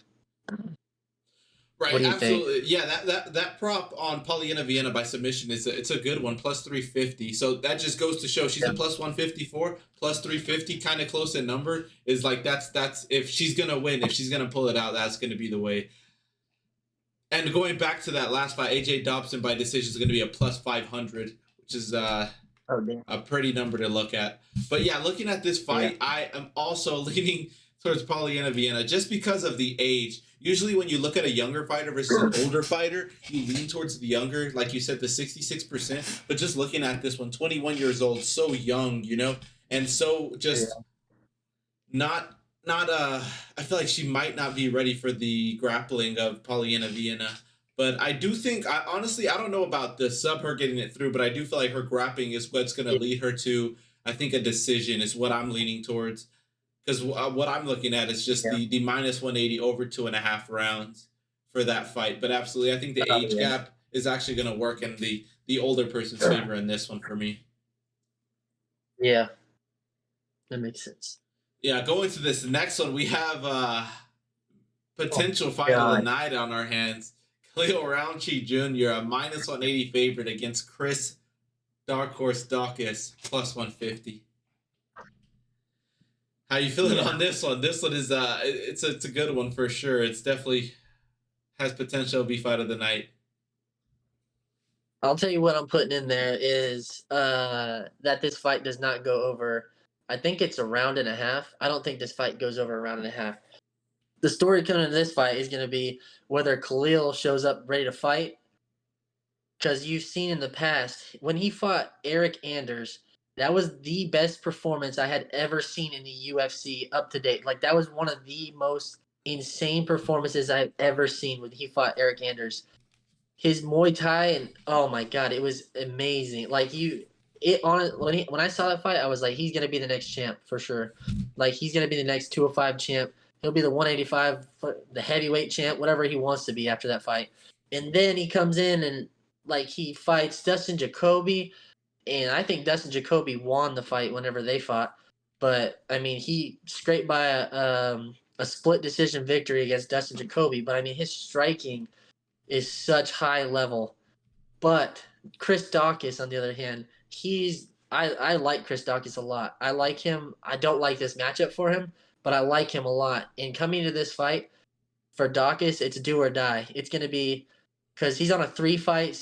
Right, What do you think? absolutely. Yeah, that prop on Polyana Vienna by submission it's a good one, plus 350. So that just goes to show she's a plus 154, plus 350, kind of close in number. Is like that's if she's gonna win, if she's gonna pull it out, that's gonna be the way. And going back to that last fight, AJ Dobson by decision is gonna be a plus 500, which is a pretty number to look at. But yeah, looking at this fight, I am also leaning towards Polyana Vienna just because of the age. Usually when you look at a younger fighter versus an older fighter, you lean towards the younger, like you said, the 66%. But just looking at this one, 21 years old, so young, and so just not I feel like she might not be ready for the grappling of Polyana Vienna. But I do think, honestly, I don't know about the sub her getting it through, but I do feel like her grappling is what's going to lead her to, I think, a decision is what I'm leaning towards. Because what I'm looking at is just the minus 180 over 2.5 rounds for that fight. But absolutely, I think the age gap is actually going to work in the older person's favor in this one for me. Yeah, that makes sense. Yeah, going to this next one, we have potential fight of the night on our hands. Khalil Roundtree Jr., a minus 180 favorite against Chris Dark Horse Dawkins, plus 150. How you feeling on this one? This one is it's a good one for sure. It's definitely has potential to be fight of the night. I'll tell you what I'm putting in there is that this fight does not go over. I think it's a round and a half. I don't think this fight goes over a round and a half. The story coming into this fight is going to be whether Khalil shows up ready to fight. Because you've seen in the past, when he fought Eric Anders, that was the best performance I had ever seen in the UFC up to date. Like, that was one of the most insane performances I've ever seen when he fought Eric Anders. His Muay Thai, and oh my God, it was amazing. Like, when I saw that fight, I was like, he's going to be the next champ for sure. Like, he's going to be the next 205 champ. He'll be the 185, the heavyweight champ, whatever he wants to be after that fight. And then he comes in and, like, he fights Dustin Jacoby. And I think Dustin Jacoby won the fight whenever they fought. But, I mean, he scraped by a split decision victory against Dustin Jacoby. But, I mean, his striking is such high level. But Chris Dawkins, on the other hand, I like Chris Dawkins a lot. I like him. I don't like this matchup for him, but I like him a lot. And coming to this fight, for Dawkins, it's do or die. It's going to be, because he's on a three-fight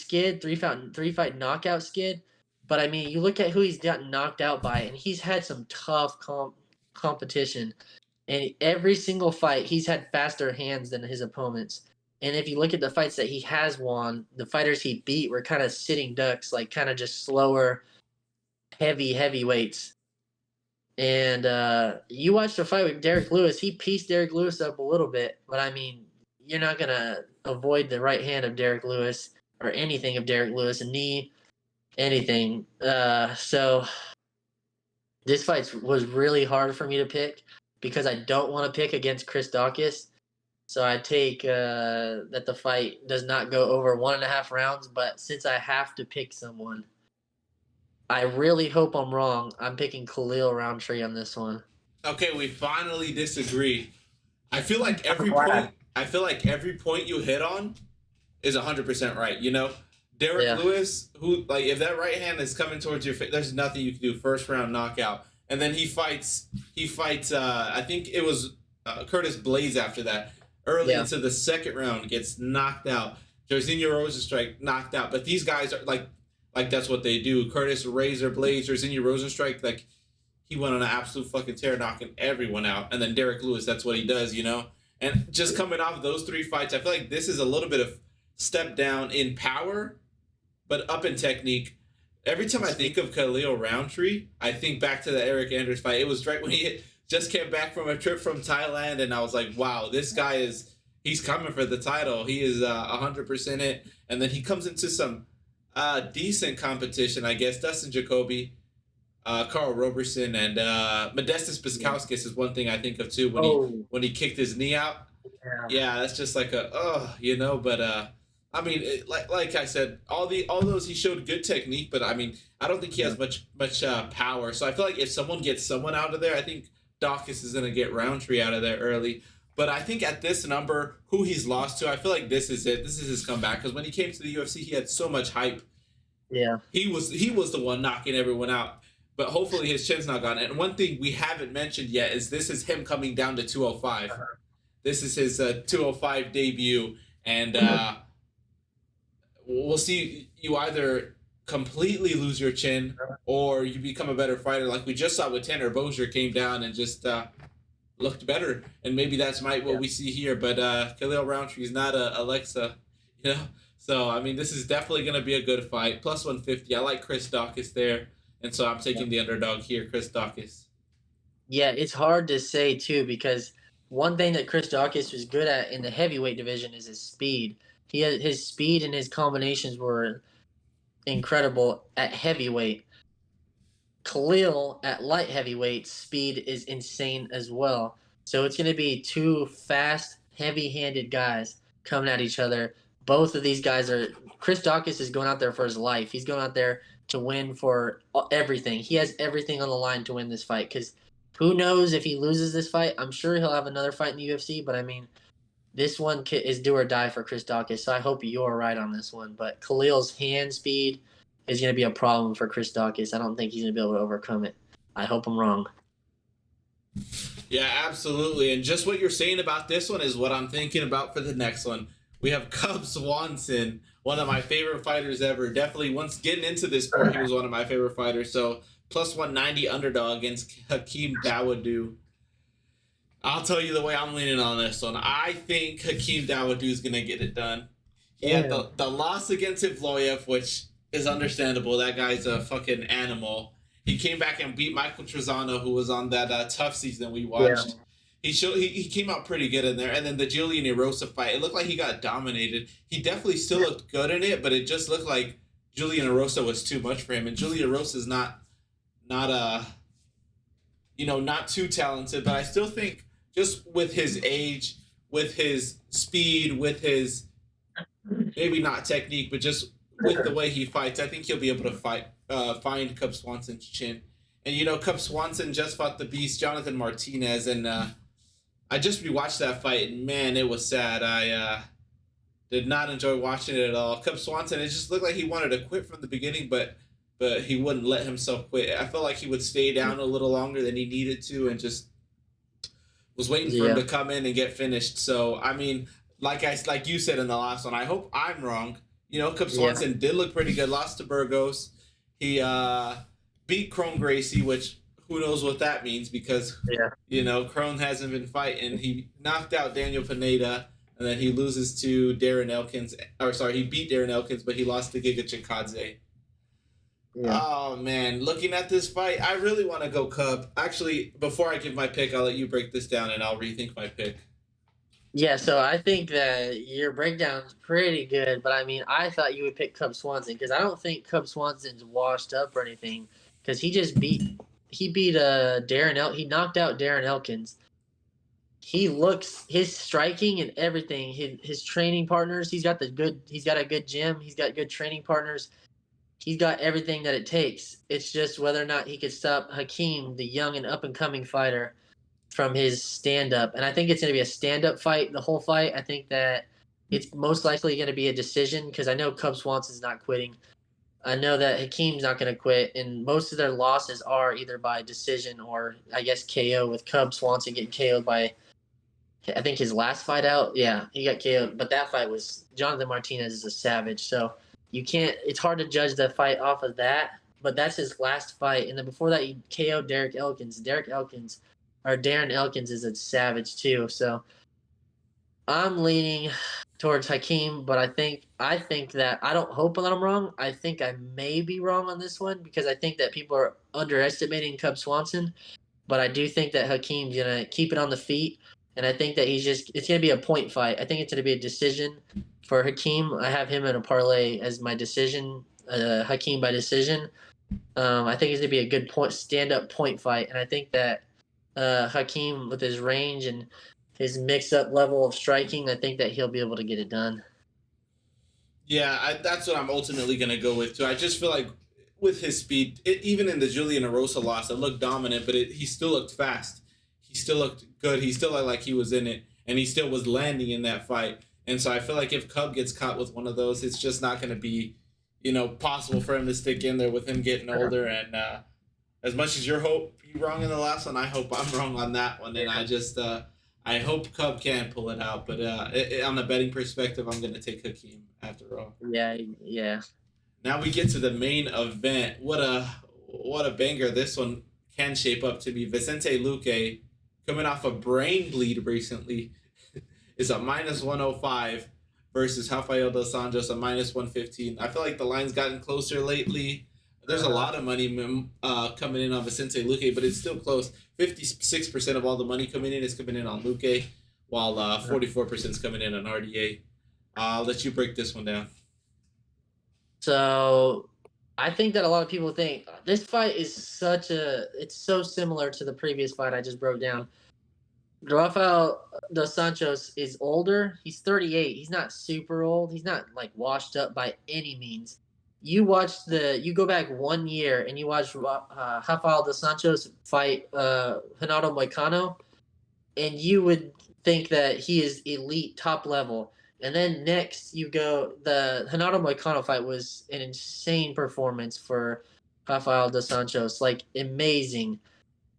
knockout skid. But, I mean, you look at who he's gotten knocked out by, and he's had some tough competition. And every single fight, he's had faster hands than his opponents. And if you look at the fights that he has won, the fighters he beat were kind of sitting ducks, like kind of just slower, heavyweights. And you watched the fight with Derek Lewis. He pieced Derek Lewis up a little bit. But, I mean, you're not going to avoid the right hand of Derek Lewis or anything of Derek Lewis, a knee, anything. So this fight was really hard for me to pick because I don't want to pick against Chris Dawkins. So I take that the fight does not go over 1.5 rounds. But since I have to pick someone, I really hope I'm wrong. I'm picking Khalil Roundtree on this one. Okay, we finally disagree. I feel like every point you hit on is 100% right. Derek Lewis, who, like, if that right hand is coming towards your face, there's nothing you can do. First round knockout, and then he fights. I think it was Curtis Blaze after that. Early into the second round, gets knocked out. Jairzinho Rosenstrike knocked out. But these guys are like that's what they do. Curtis Razor Blaze, Jairzinho Rosenstrike, like, he went on an absolute fucking tear, knocking everyone out. And then Derek Lewis, that's what he does, And just coming off of those 3 fights, I feel like this is a little bit of step down in power, but up in technique. Every time I think of Khalil Roundtree, I think back to the Eric Anders fight. It was right when he just came back from a trip from Thailand, and I was like, wow, this guy is he's coming for the title. He is 100% it. And then he comes into some decent competition, I guess. Dustin Jacoby, Carl Roberson, and Modestas Piskauskas is one thing I think of too when he kicked his knee out. Yeah. Yeah, that's just like but I mean, like I said, all those he showed good technique, but I mean, I don't think he has much power. So I feel like if someone gets someone out of there, I think Dawkins is gonna get Roundtree out of there early. But I think at this number, who he's lost to, I feel like this is it. This is his comeback because when he came to the UFC, he had so much hype. Yeah, he was the one knocking everyone out. But hopefully his chin's not gone. And one thing we haven't mentioned yet is this is him coming down to 205. This is his 205 debut, and we'll see you either completely lose your chin or you become a better fighter, like we just saw with Tanner Bozier came down and just looked better, and maybe that's what we see here. But Khalil Roundtree is not a Alexa, you know. So I mean, this is definitely going to be a good fight. Plus 150. I like Chris Dawkins there, and so I'm taking the underdog here, Chris Dawkins. Yeah, it's hard to say too because one thing that Chris Dawkins was good at in the heavyweight division is his speed. His speed and his combinations were incredible at heavyweight. Khalil at light heavyweight speed is insane as well. So it's going to be two fast, heavy-handed guys coming at each other. Both of these guys are Chris Dawkins is going out there for his life. He's going out there to win for everything. He has everything on the line to win this fight because who knows if he loses this fight? I'm sure he'll have another fight in the UFC, but I mean, this one is do or die for Chris Dawkins. So I hope you're right on this one. But Khalil's hand speed is going to be a problem for Chris Dawkins. I don't think he's going to be able to overcome it. I hope I'm wrong. Yeah, absolutely. And just what you're saying about this one is what I'm thinking about for the next one. We have Cub Swanson, one of my favorite fighters ever. Definitely, once getting into this sport, he was one of my favorite fighters. So, plus 190 underdog against Hakeem Dawodu. I'll tell you the way I'm leaning on this one. I think Hakeem Dawodu is going to get it done. He had the loss against Evloev, which is understandable. That guy's a fucking animal. He came back and beat Michael Trezano, who was on that tough season we watched. Yeah. He came out pretty good in there. And then the Julian Erosa fight, it looked like he got dominated. He definitely still looked good in it, but it just looked like Julian Erosa was too much for him. And Julian Erosa is not too talented, but I still think just with his age, with his speed, with his maybe not technique, but just with the way he fights, I think he'll be able to find Cub Swanson's chin. And Cub Swanson just fought the beast Jonathan Martinez, and I just rewatched that fight, and man, it was sad. I did not enjoy watching it at all. Cub Swanson, it just looked like he wanted to quit from the beginning, but he wouldn't let himself quit. I felt like he would stay down a little longer than he needed to, and just was waiting for him to come in and get finished. So I mean, like you said in the last one, I hope I'm wrong. Cub Swanson did look pretty good. Lost to Burgos. He beat Crone Gracie, which who knows what that means because Crone hasn't been fighting. He knocked out Daniel Pineda, and then he loses to Darren Elkins. He beat Darren Elkins, but he lost to Giga Chikadze. Yeah. Oh man, looking at this fight, I really want to go Cub. Actually, before I give my pick, I'll let you break this down and I'll rethink my pick. Yeah, so I think that your breakdown's pretty good, but I mean, I thought you would pick Cub Swanson because I don't think Cub Swanson's washed up or anything because he beat Darren he knocked out Darren Elkins. His striking and everything, his training partners, he's got a good gym, he's got good training partners. He's got everything that it takes. It's just whether or not he could stop Hakeem, the young and up-and-coming fighter, from his stand-up. And I think it's going to be a stand-up fight, the whole fight. I think that it's most likely going to be a decision because I know Cub Swanson's not quitting. I know that Hakeem's not going to quit, and most of their losses are either by decision or, I guess, KO, with Cub Swanson getting KO'd by, I think, his last fight out. Yeah, he got KO'd. But that fight was – Jonathan Martinez is a savage, so – it's hard to judge the fight off of that, but that's his last fight. And then before that, he KO'd Darren Elkins is a savage too. So I'm leaning towards Hakeem, but I think that I don't hope that I'm wrong. I think I may be wrong on this one because I think that people are underestimating Cub Swanson, but I do think that Hakeem's going to keep it on the feet. And I think that it's going to be a point fight. I think it's going to be a decision for Hakeem. I have him in a parlay as my decision, Hakeem by decision. I think it's going to be a good stand-up point fight. And I think that Hakeem, with his range and his mix-up level of striking, I think that he'll be able to get it done. Yeah, that's what I'm ultimately going to go with, too. I just feel like with his speed, even in the Julian Erosa loss, it looked dominant, but he still looked fast. He still looked good. He still looked like he was in it, and he still was landing in that fight. And so I feel like if Cub gets caught with one of those, it's just not going to be, possible for him to stick in there with him getting older. And as much as you're wrong in the last one, I hope I'm wrong on that one. And I hope Cub can pull it out. But on the betting perspective, I'm going to take Hakeem after all. Yeah. Now we get to the main event. What a banger this one can shape up to be. Vicente Luque, coming off a brain bleed recently, is a minus 105 versus Rafael dos Anjos, a minus 115. I feel like the line's gotten closer lately. There's a lot of money coming in on Vicente Luque, but it's still close. 56% of all the money coming in is coming in on Luque, while 44% is coming in on RDA. I'll let you break this one down. So I think that a lot of people think this fight is it's so similar to the previous fight I just broke down. Rafael dos Anjos is older. He's 38. He's not super old. He's not like washed up by any means. You go back 1 year and you watch Rafael dos Anjos fight Renato Moicano, and you would think that he is elite, top level. And then next you go, the Renato Moicano fight was an insane performance for Rafael dos Anjos, like amazing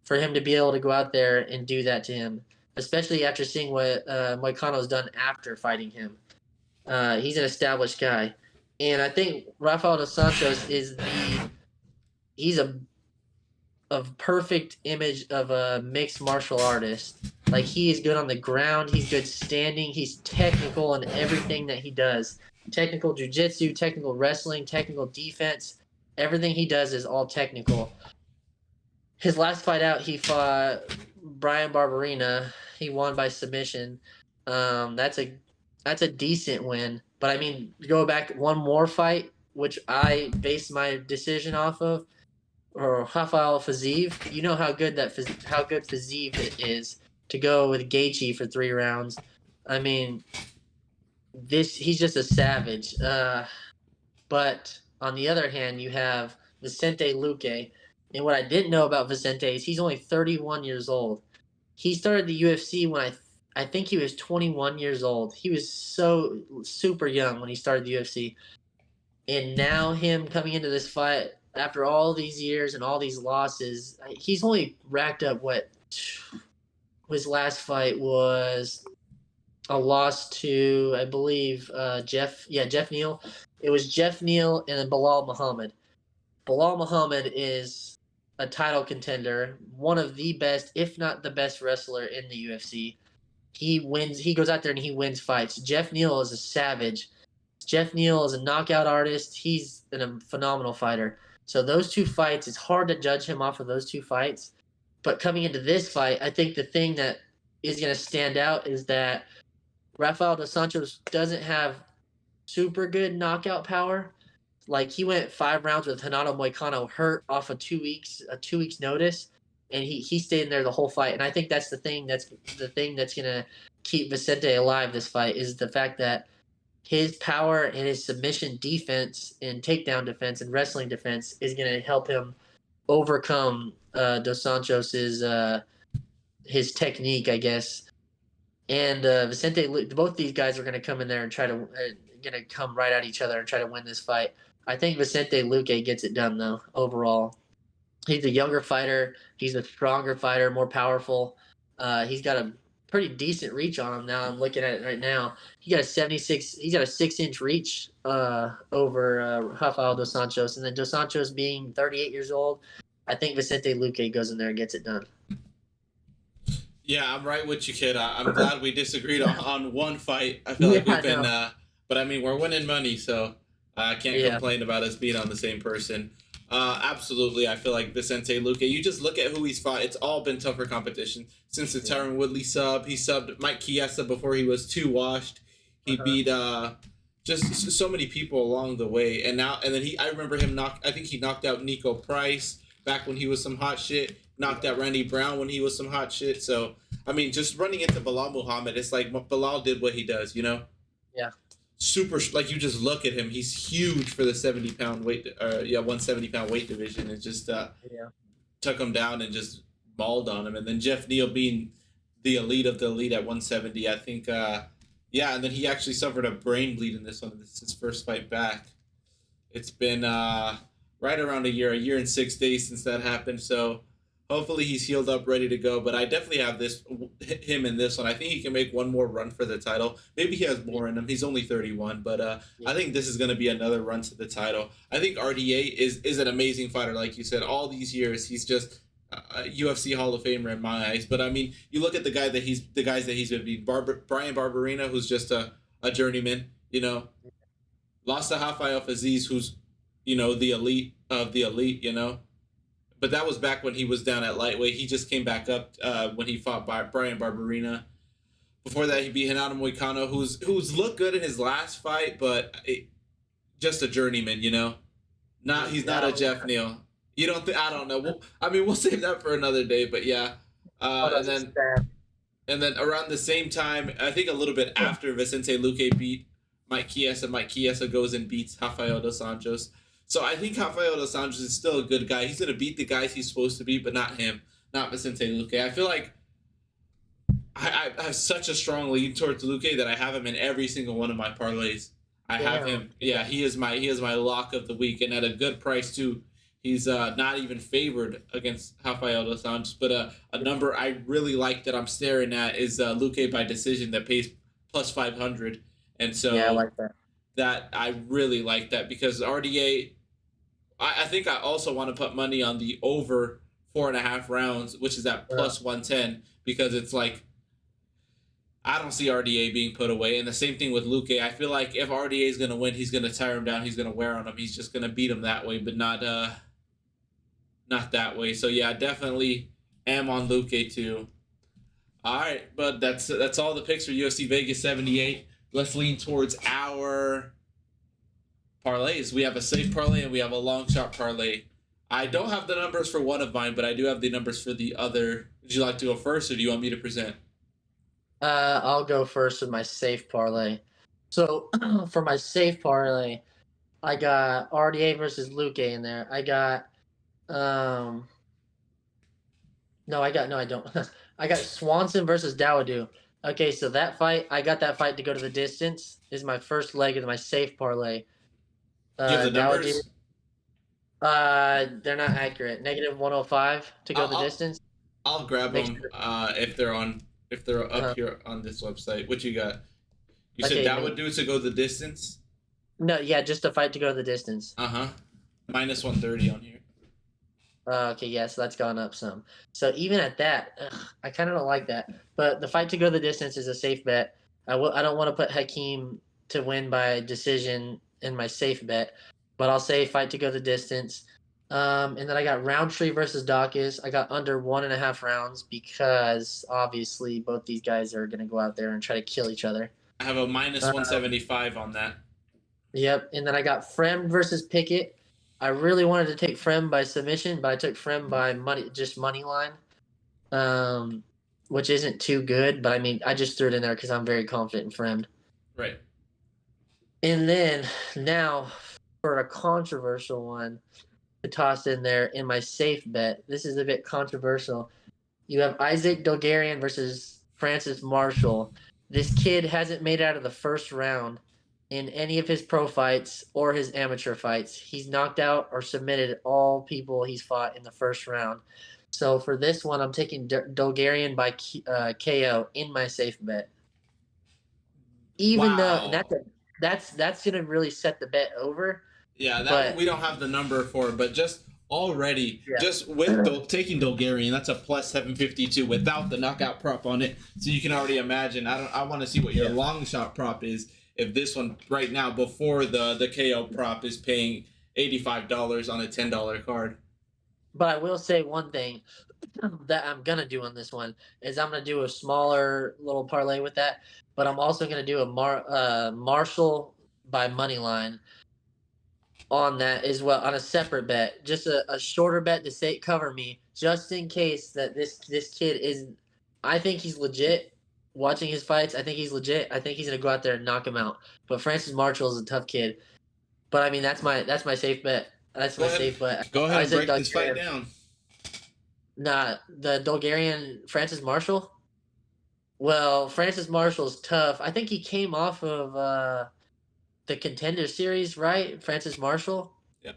for him to be able to go out there and do that to him, especially after seeing what Moicano's done after fighting him. He's an established guy. And I think Rafael dos Anjos he's a perfect image of a mixed martial artist. Like, he is good on the ground. He's good standing. He's technical in everything that he does. Technical jiu-jitsu, technical wrestling, technical defense. Everything he does is all technical. His last fight out, he fought Brian Barberena. He won by submission. That's a decent win. But, I mean, go back one more fight, which I based my decision off of, or Rafael Fiziev. You know how good Fiziev is to go with Gaethje for 3 rounds. I mean, he's just a savage. But on the other hand, you have Vicente Luque. And what I didn't know about Vicente is he's only 31 years old. He started the UFC when I think he was 21 years old. He was so super young when he started the UFC. And now him coming into this fight after all these years and all these losses, he's only racked up his last fight was a loss to, I believe, Jeff Neal. It was Jeff Neal and then Bilal Muhammad. Bilal Muhammad is a title contender, one of the best, if not the best wrestler in the UFC. He goes out there and he wins fights. Jeff Neal is a savage. Jeff Neal is a knockout artist. He's a phenomenal fighter. So those 2 fights, it's hard to judge him off of those 2 fights. But coming into this fight, I think the thing that is going to stand out is that Rafael dos Anjos doesn't have super good knockout power. Like, he went 5 rounds with Renato Moicano hurt off of 2 weeks notice, and he stayed in there the whole fight. And I think that's the thing that's going to keep Vicente alive this fight, is the fact that his power and his submission defense and takedown defense and wrestling defense is going to help him overcome dos Anjos's his technique, I guess. And Vicente, both these guys are going to come in there and going to come right at each other and try to win this fight. I think Vicente Luque gets it done, though, overall. He's a younger fighter. He's a stronger fighter, more powerful. He's got a pretty decent reach on him now. I'm looking at it right now. He's got a 6-inch reach over Rafael dos Anjos. And then dos Anjos being 38 years old, I think Vicente Luque goes in there and gets it done. Yeah, I'm right with you, kid. I'm glad we disagreed on one fight. I feel like we've been, but I mean, we're winning money, so I can't complain about us being on the same person. Absolutely. I feel like Vicente Luque, you just look at who he's fought. It's all been tougher competition. Since the Tyron Woodley sub, he subbed Mike Chiesa before he was too washed. He beat just so many people along the way. And then I remember him I think he knocked out Nico Price back when he was some hot shit. Knocked out Randy Brown when he was some hot shit. So, I mean, just running into Bilal Muhammad, it's like Bilal did what he does, you know? Yeah. Super, like, you just look at him. He's huge for the 70-pound weight, 170-pound weight division. And just took him down and just mauled on him. And then Jeff Neal being the elite of the elite at 170, I think, and then he actually suffered a brain bleed in this one. This is his first fight back. It's been right around a year and 6 days since that happened. So hopefully he's healed up, ready to go. But I definitely have him in this one. I think he can make one more run for the title. Maybe he has more in him. He's only 31, but I think this is going to be another run to the title. I think RDA is an amazing fighter, like you said. All these years, he's just a UFC Hall of Famer in my eyes. But I mean, you look at the guys that he's been beating. Brian Barberina, who's just a journeyman. You know, lost to Rafael Fiziev, who's the elite of the elite. You know. But that was back when he was down at lightweight. He just came back up when he fought Brian Barberina. Before that, he beat Renato Moicano, who's looked good in his last fight, but just a journeyman, you know. He's not a Jeff Neal. You don't think? I don't know. We'll save that for another day. But yeah, and then around the same time, I think a little bit after Vicente Luque beat Mike Chiesa goes and beats Rafael dos Anjos. So I think Rafael dos Anjos is still a good guy. He's going to beat the guys he's supposed to beat, but not him, not Vicente Luque. I feel like I have such a strong lead towards Luque that I have him in every single one of my parlays. I have him. Yeah, he is my lock of the week, and at a good price too. He's not even favored against Rafael dos Anjos, but a number I really like that I'm staring at is Luque by decision that pays plus 500, and so I like that. That I really like that because RDA, I think I also want to put money on the over 4.5 rounds, which is at plus 110, because it's like, I don't see RDA being put away. And the same thing with Luque. I feel like if RDA is going to win, he's going to tire him down. He's going to wear on him. He's just going to beat him that way, but not that way. So yeah, I definitely am on Luque too. All right, but that's all the picks for UFC Vegas 78. Let's lean towards our parlays. We have a safe parlay and we have a long shot parlay. I don't have the numbers for one of mine, but I do have the numbers for the other. Would you like to go first, or do you want me to present? I'll go first with my safe parlay. So for my safe parlay, I got RDA versus Luque in there. I got no, I don't. I got Swanson versus Dawoodu. Okay, so that fight, I got that fight to go to the distance. This is my first leg of my safe parlay. Do you have the numbers? They're not accurate. Negative 105 to go the distance. I'll grab them if they're up here on this website. What you got? You said Dawoodu to go the distance? No, yeah, just a fight to go the distance. Minus 130 on here. Okay, yeah, so that's gone up some. So even at that, I kind of don't like that. But the fight to go the distance is a safe bet. I don't want to put Hakeem to win by decision in my safe bet, but I'll say fight to go the distance. And then I got Roundtree versus Dawkins. I got under 1.5 rounds because obviously both these guys are going to go out there and try to kill each other. I have a minus 175 on that. Yep, and then I got Fremd versus Pickett. I really wanted to take Fremd by submission, but I took Fremd by money line, which isn't too good. But I mean, I just threw it in there because I'm very confident in Fremd. Right. And then now for a controversial one to toss in there in my safe bet. This is a bit controversial. You have Isaac Dogarian versus Francis Marshall. This kid hasn't made it out of the first round in any of his pro fights or his amateur fights. He's knocked out or submitted all people he's fought in the first round. So for this one, I'm taking Dogarian by KO in my safe bet. Even though that's going to really set the bet over. Yeah, that we don't have the number for, but just already, just with taking Dogarian, that's a plus 752 without the knockout prop on it. So you can already imagine. I want to see what your long shot prop is. If this one right now before the KO prop is paying $85 on a $10 card. But I will say one thing that I'm gonna do on this one is I'm gonna do a smaller little parlay with that, but I'm also gonna do a Marshall by money line on that as well on a separate bet, just a shorter bet to say cover me, just in case that this kid is. I think he's legit. Watching his fights, I think he's legit. I think he's gonna go out there and knock him out. But Francis Marshall is a tough kid. But I mean, that's my safe bet. That's my safe bet. Go ahead and Isaac break this fight Dugarian. down. Nah, the Bulgarian Francis Marshall. Well, Francis Marshall's tough. I think he came off of the Contender Series, right? Francis Marshall. Yeah.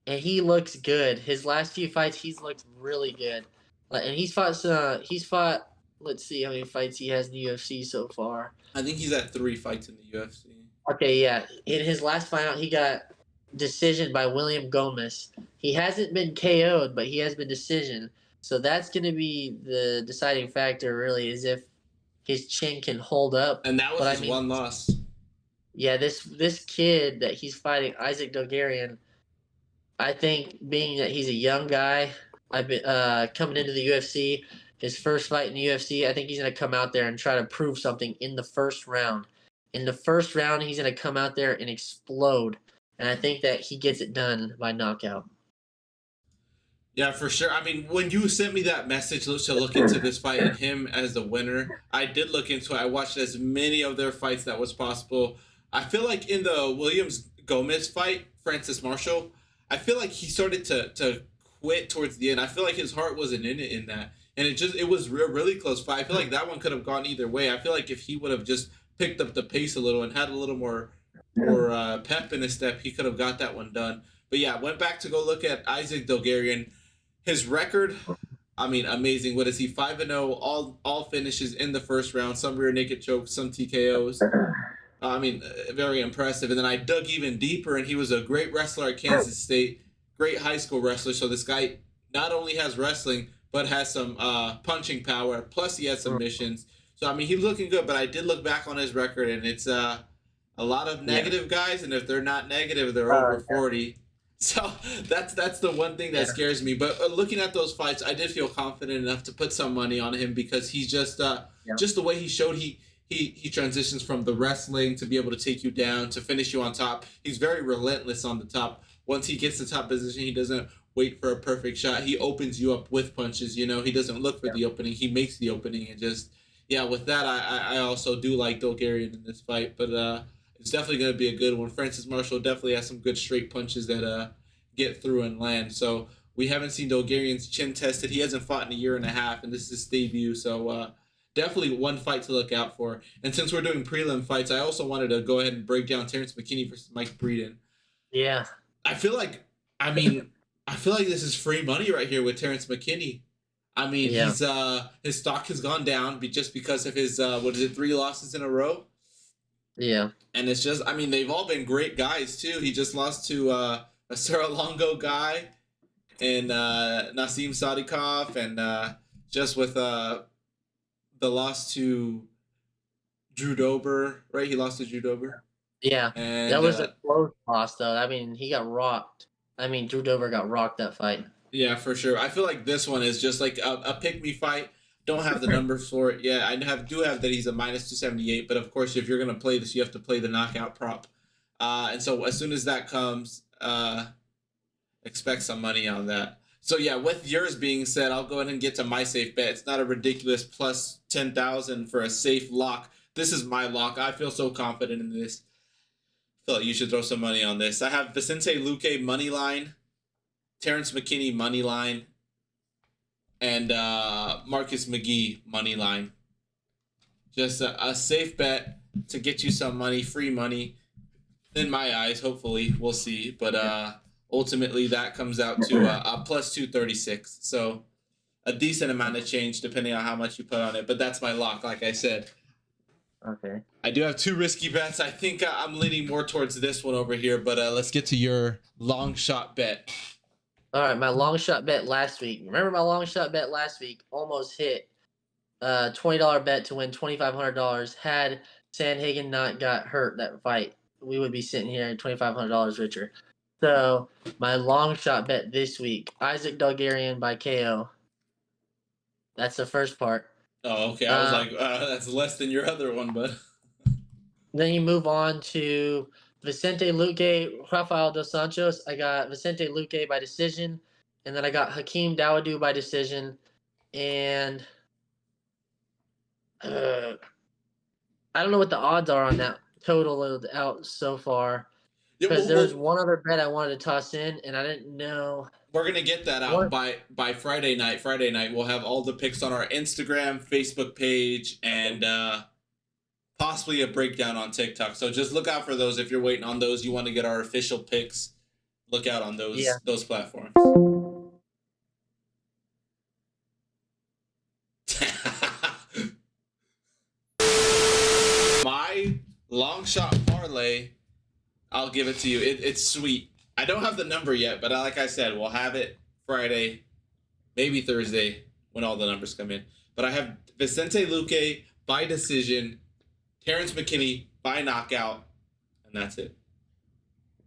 And he looks good. His last few fights, he's looked really good. And he's fought. Let's see how many fights he has in the UFC so far. I think he's at 3 fights in the UFC. Okay, yeah. In his last fight out, he got decision by William Gomez. He hasn't been KO'd, but he has been decision. So that's going to be the deciding factor, really, is if his chin can hold up. And that was his one loss. Yeah, this kid that he's fighting, Isaac Dogarian, I think being that he's a young guy, I've been coming into the UFC, his first fight in the UFC, I think he's going to come out there and try to prove something in the first round. In the first round, he's going to come out there and explode. And I think that he gets it done by knockout. Yeah, for sure. I mean, when you sent me that message to look into this fight and him as the winner, I did look into it. I watched as many of their fights that was possible. I feel like in the Williams-Gomez fight, Francis Marshall, I feel like he started to quit towards the end. I feel like his heart wasn't in it in that. And it was really close fight. I feel like that one could have gone either way. I feel like if he would have just picked up the pace a little and had a little more pep in his step, he could have got that one done. But yeah, went back to go look at Isaac Dogarian. His record, I mean, amazing. What is he? 5-0, all finishes in the first round. Some rear naked chokes, some TKOs. I mean, very impressive. And then I dug even deeper, and he was a great wrestler at Kansas State, great high school wrestler. So this guy not only has wrestling, but has some punching power. Plus, he has submissions. So, I mean, he's looking good. But I did look back on his record, and it's a lot of negative guys. And if they're not negative, they're over 40. So that's the one thing that scares me. But looking at those fights, I did feel confident enough to put some money on him because he's just the way he showed he transitions from the wrestling to be able to take you down to finish you on top. He's very relentless on the top. Once he gets the top position, he doesn't wait for a perfect shot. He opens you up with punches. You know, he doesn't look for the opening. He makes the opening and just with that, I also do like Dogarian in this fight, but it's definitely going to be a good one. Francis Marshall definitely has some good straight punches that get through and land. So we haven't seen Dogarian's chin tested. He hasn't fought in a year and a half, and this is his debut. So definitely one fight to look out for. And since we're doing prelim fights, I also wanted to go ahead and break down Terrence McKinney versus Mike Breeden. Yeah. I feel like this is free money right here with Terrence McKinney. I mean, his stock has gone down just because of his 3 losses in a row. Yeah. And it's just, I mean, they've all been great guys, too. He just lost to a Serra-Longo guy and Nassim Sadikov, and just with the loss to Drew Dober, right? He lost to Drew Dober. Yeah. And, that was a close loss, though. I mean, he got rocked. I mean, Drew Dober got rocked that fight. Yeah, for sure. I feel like this one is just like a pick-me fight. Don't have the numbers for it yet. I do have that he's a minus 278, but of course, if you're going to play this, you have to play the knockout prop. And so as soon as that comes, expect some money on that. So yeah, with yours being said, I'll go ahead and get to my safe bet. It's not a ridiculous plus 10,000 for a safe lock. This is my lock. I feel so confident in this. I feel like you should throw some money on this. I have Vicente Luque money line, Terrence McKinney money line, and Marcus McGee money line. Just a safe bet to get you some money, free money, in my eyes. Hopefully, we'll see. But ultimately, that comes out to a plus 236. So a decent amount of change depending on how much you put on it. But that's my lock, like I said. Okay. I do have 2 risky bets. I think I'm leaning more towards this one over here. But let's get to your long shot bet. All right, my long shot bet last week. Remember my long shot bet last week almost hit $20 bet to win $2,500. Had Sandhagen not got hurt that fight, we would be sitting here at $2,500 richer. So my long shot bet this week: Isaac Dulgarian by KO. That's the first part. Oh, okay. I was like, that's less than your other one, but Then you move on to Vicente Luque, Rafael dos Santos. I got Vicente Luque by decision, and then I got Hakeem Dawodu by decision, and I don't know what the odds are on that total out so far. yeah, Because there was one other bet I wanted to toss in, and I didn't know. we're gonna get that out by Friday night. Friday night, we'll have all the picks on our Instagram, Facebook page, and possibly a breakdown on TikTok. So just look out for those if you're waiting on those. You want to get our official picks. Look out on those platforms. My long shot parlay, I'll give it to you. It's sweet. I don't have the number yet, but like I said, we'll have it Friday, maybe Thursday when all the numbers come in. But I have Vicente Luque by decision, Terrence McKinney by knockout, and that's it.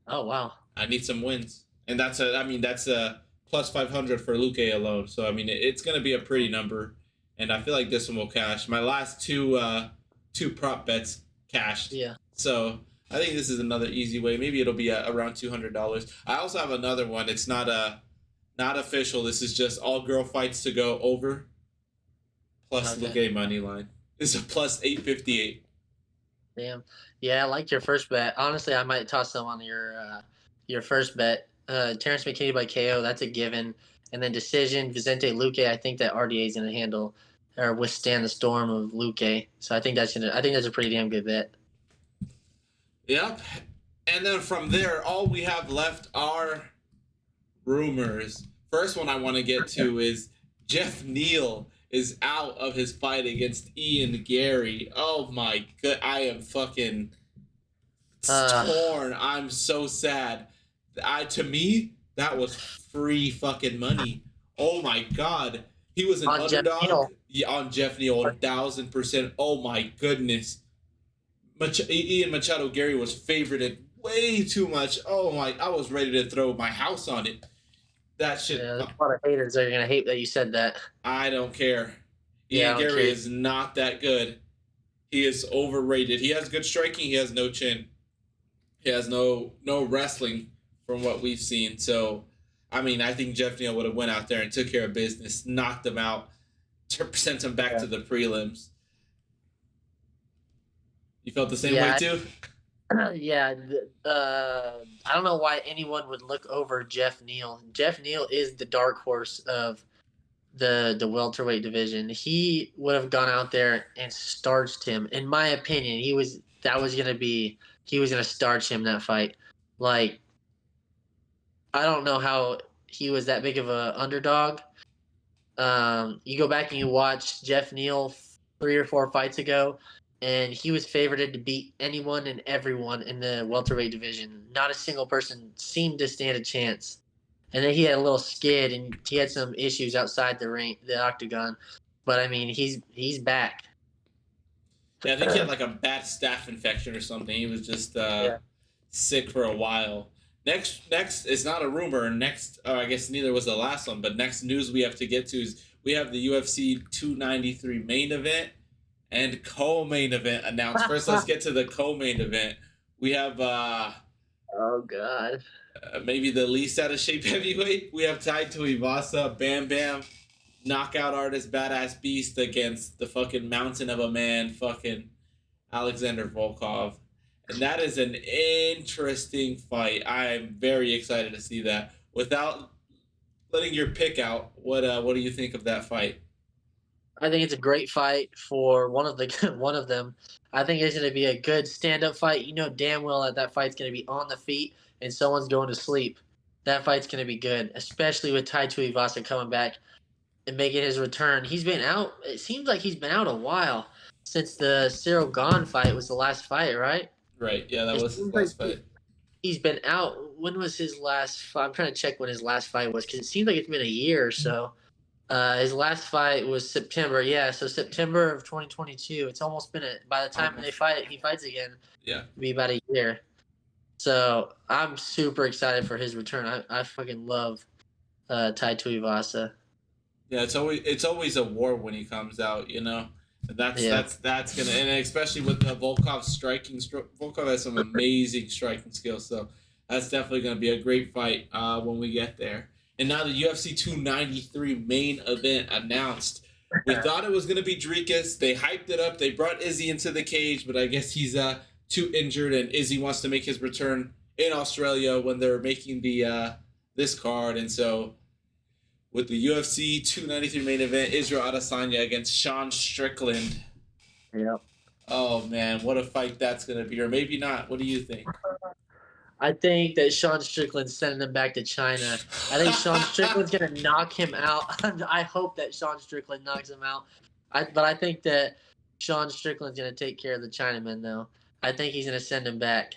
Oh, wow. I need some wins. And that's a plus 500 for Luque alone. So, I mean, it's going to be a pretty number. And I feel like this one will cash. My last two prop bets cashed. Yeah. So, I think this is another easy way. Maybe it'll be around $200. I also have another one. It's not official. This is just all girl fights to go over. Plus Luque money line. It's a plus 858. Damn. Yeah, I like your first bet. Honestly, I might toss some on your first bet. Terrence McKinney by KO, that's a given. And then decision, Vicente Luque, I think that RDA is going to handle or withstand the storm of Luque. So I think that's a pretty damn good bet. Yep. And then from there, all we have left are rumors. First one I want to get to is Jeff Neal is out of his fight against Ian Gary. Oh my god, I am fucking torn. I'm so sad. To me, that was free fucking money. Oh my god. He was an underdog. On Jeff Neal, 1,000%. Oh my goodness. Ian Machado Gary was favorited way too much. Oh my, I was ready to throw my house on it. That shit. Yeah, there's a lot of haters that are going to hate that you said that. I don't care. Ian Gary is not that good. He is overrated. He has good striking. He has no chin. He has no wrestling from what we've seen. So, I mean, I think Jeff Neal would have went out there and took care of business, knocked him out, sent him back to the prelims. You felt the same way too? Yeah. I don't know why anyone would look over Jeff Neal. Jeff Neal is the dark horse of the welterweight division. He would have gone out there and starched him. In my opinion, he was going to starch him that fight. Like, I don't know how he was that big of a underdog. You go back and you watch Jeff Neal 3 or 4 fights ago, and he was favored to beat anyone and everyone in the welterweight division. Not a single person seemed to stand a chance. And then he had a little skid, and he had some issues outside the ring, the octagon. But I mean, he's back. Yeah, I think he had like a bad staph infection or something. He was just sick for a while. Next, it's not a rumor. I guess neither was the last one. But next news we have to get to is we have the UFC 293 main event and co-main event announced. First, let's get to the co-main event. We have oh god, maybe the least out of shape heavyweight. We have Tai Tuivasa, Bam Bam, knockout artist, badass beast against the fucking mountain of a man, fucking Alexander Volkov. And that is an interesting fight. I am very excited to see that. Without letting your pick out, what do you think of that fight? I think it's a great fight for one of them. I think it's going to be a good stand-up fight. You know damn well that fight's going to be on the feet and someone's going to sleep. That fight's going to be good, especially with Tai Tuivasa coming back and making his return. He's been out. It seems like he's been out a while since the Cyril Gane fight was the last fight, right? Right. Yeah, that was his last fight. He's been out. When was his last fight? I'm trying to check when his last fight was because it seems like it's been a year or so. His last fight was September. Yeah, so September of 2022. It's almost been by the time he fights again, it'll be about a year. So I'm super excited for his return. I fucking love Tai Tuivasa. Yeah, it's always a war when he comes out, you know. Yeah. That's gonna, and especially with the Volkov striking. Volkov has some amazing striking skills, so that's definitely gonna be a great fight when we get there. And now the UFC 293 main event announced. We thought it was gonna be Dricus. They hyped it up. They brought Izzy into the cage, but I guess he's too injured, and Izzy wants to make his return in Australia when they're making the this card, and so with the UFC 293 main event, Israel Adesanya against Sean Strickland. Yeah. Oh man, what a fight that's gonna be, or maybe not. What do you think? I think that Sean Strickland's sending him back to China. I think Sean Strickland's gonna knock him out. I hope that Sean Strickland knocks him out. But I think that Sean Strickland's gonna take care of the Chinaman, though. I think he's gonna send him back.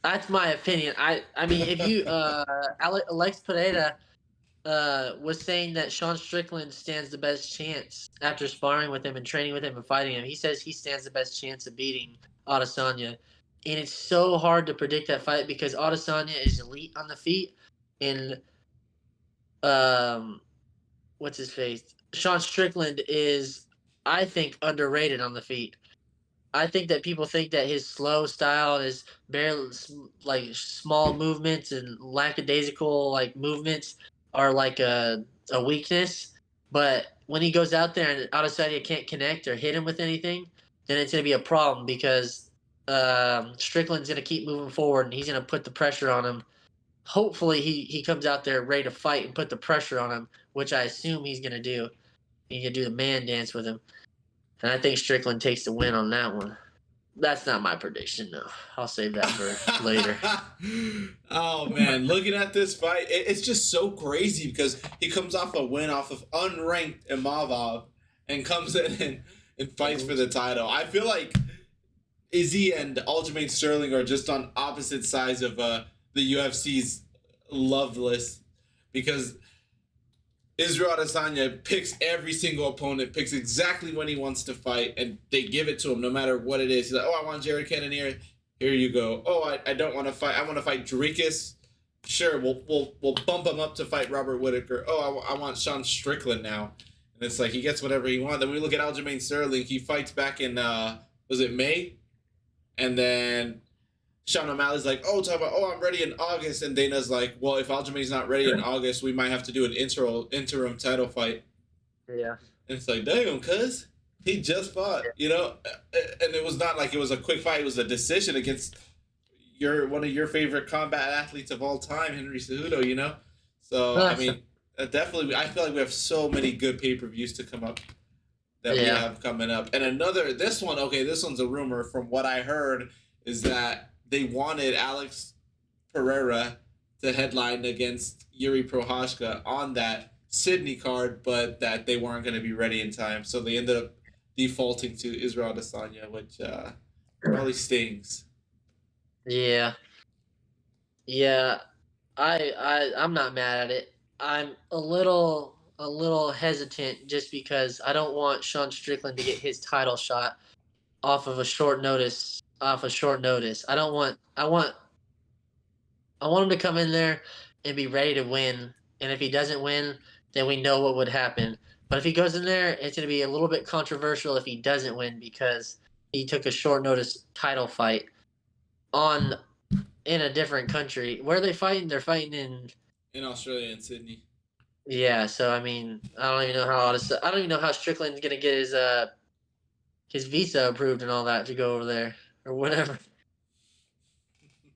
That's my opinion. I mean, if you Alex Pereira was saying that Sean Strickland stands the best chance after sparring with him and training with him and fighting him. He says he stands the best chance of beating Adesanya. And it's so hard to predict that fight because Adesanya is elite on the feet, and what's his face? Sean Strickland is, I think, underrated on the feet. I think that people think that his slow style and his barely like small movements and lackadaisical like movements are like a weakness. But when he goes out there and Adesanya can't connect or hit him with anything, then it's going to be a problem because Strickland's going to keep moving forward and he's going to put the pressure on him. Hopefully he comes out there ready to fight and put the pressure on him, which I assume he's going to do. He's going to do the man dance with him. And I think Strickland takes the win on that one. That's not my prediction, no. I'll save that for later. Oh man, looking at this fight, it's just so crazy because he comes off a win off of unranked Imavov and comes in and fights for the title. I feel like Izzy and Aljamain Sterling are just on opposite sides of the UFC's love list because Israel Adesanya picks every single opponent, picks exactly when he wants to fight, and they give it to him no matter what it is. He's like, oh, I want Jared Cannonier. Here you go. Oh, I don't want to fight. I want to fight Dricus. Sure, we'll bump him up to fight Robert Whittaker. Oh, I want Sean Strickland now. And it's like he gets whatever he wants. Then we look at Aljamain Sterling. He fights back in, was it May? And then Sean O'Malley's like, I'm ready in August. And Dana's like, well, if Aljamain's not ready in August, we might have to do an interim title fight. Yeah. And it's like, damn, cuz he just fought, you know? And it was not like it was a quick fight. It was a decision against one of your favorite combat athletes of all time, Henry Cejudo, you know? So, I mean, definitely, I feel like we have so many good pay-per-views to come up that we have coming up. And this one's a rumor from what I heard is that they wanted Alex Pereira to headline against Yuri Prochazka on that Sydney card, but that they weren't going to be ready in time. So they ended up defaulting to Israel Adesanya, which probably stings. Yeah. Yeah. I'm not mad at it. I'm a little hesitant just because I don't want Sean Strickland to get his title shot off of short notice. I want him to come in there and be ready to win. And if he doesn't win, then we know what would happen. But if he goes in there, it's going to be a little bit controversial if he doesn't win because he took a short notice title fight in a different country. Where are they fighting? They're fighting in Australia and Sydney. Yeah, so I mean, I don't even know how Strickland's going to get his visa approved and all that to go over there or whatever.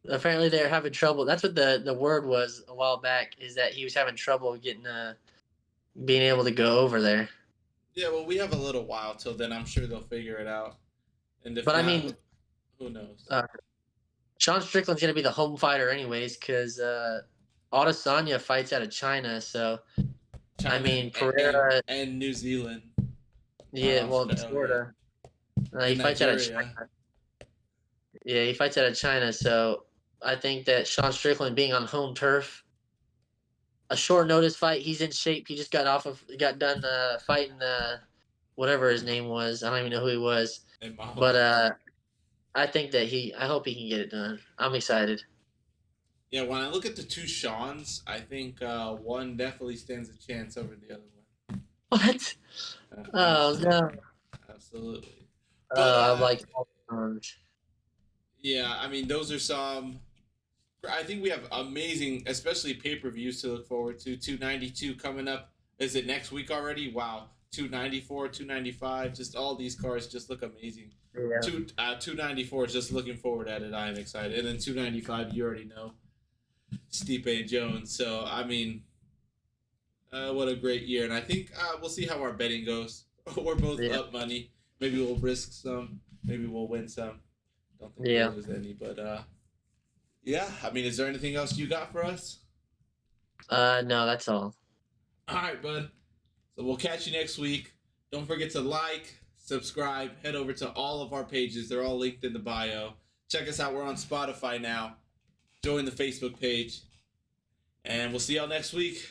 Apparently they're having trouble. That's what the word was a while back, is that he was having trouble getting being able to go over there. Yeah, well, we have a little while till then. I'm sure they'll figure it out. And if but not, I mean, who knows? Sean Strickland's gonna be the home fighter anyways, because Adesanya fights out of China. So China, I mean, Pereira and New Zealand. Yeah, well, Florida. He fights out of China. Yeah, he fights out of China. So I think that Sean Strickland being on home turf, a short notice fight, he's in shape. He just got done fighting whatever his name was. I don't even know who he was. Imavov. But I think that I hope he can get it done. I'm excited. Yeah, when I look at the two Seans, I think one definitely stands a chance over the other one. What? Oh Absolutely. no. Absolutely. But I like Sean's. yeah, I mean, those are some. I think we have amazing, especially pay-per-views to look forward to. 292 coming up. Is it next week already? Wow. 294, 295. Just all these cards just look amazing. Yeah. 294, just looking forward at it. I am excited. And then 295, you already know. Stipe and Jones. So, I mean, what a great year. And I think we'll see how our betting goes. We're both up money. Maybe we'll risk some. Maybe we'll win some. Don't think we'll lose any. But, yeah, I mean, is there anything else you got for us? No, that's all. All right, bud. So we'll catch you next week. Don't forget to like, subscribe, head over to all of our pages. They're all linked in the bio. Check us out. We're on Spotify now. Join the Facebook page. And we'll see y'all next week.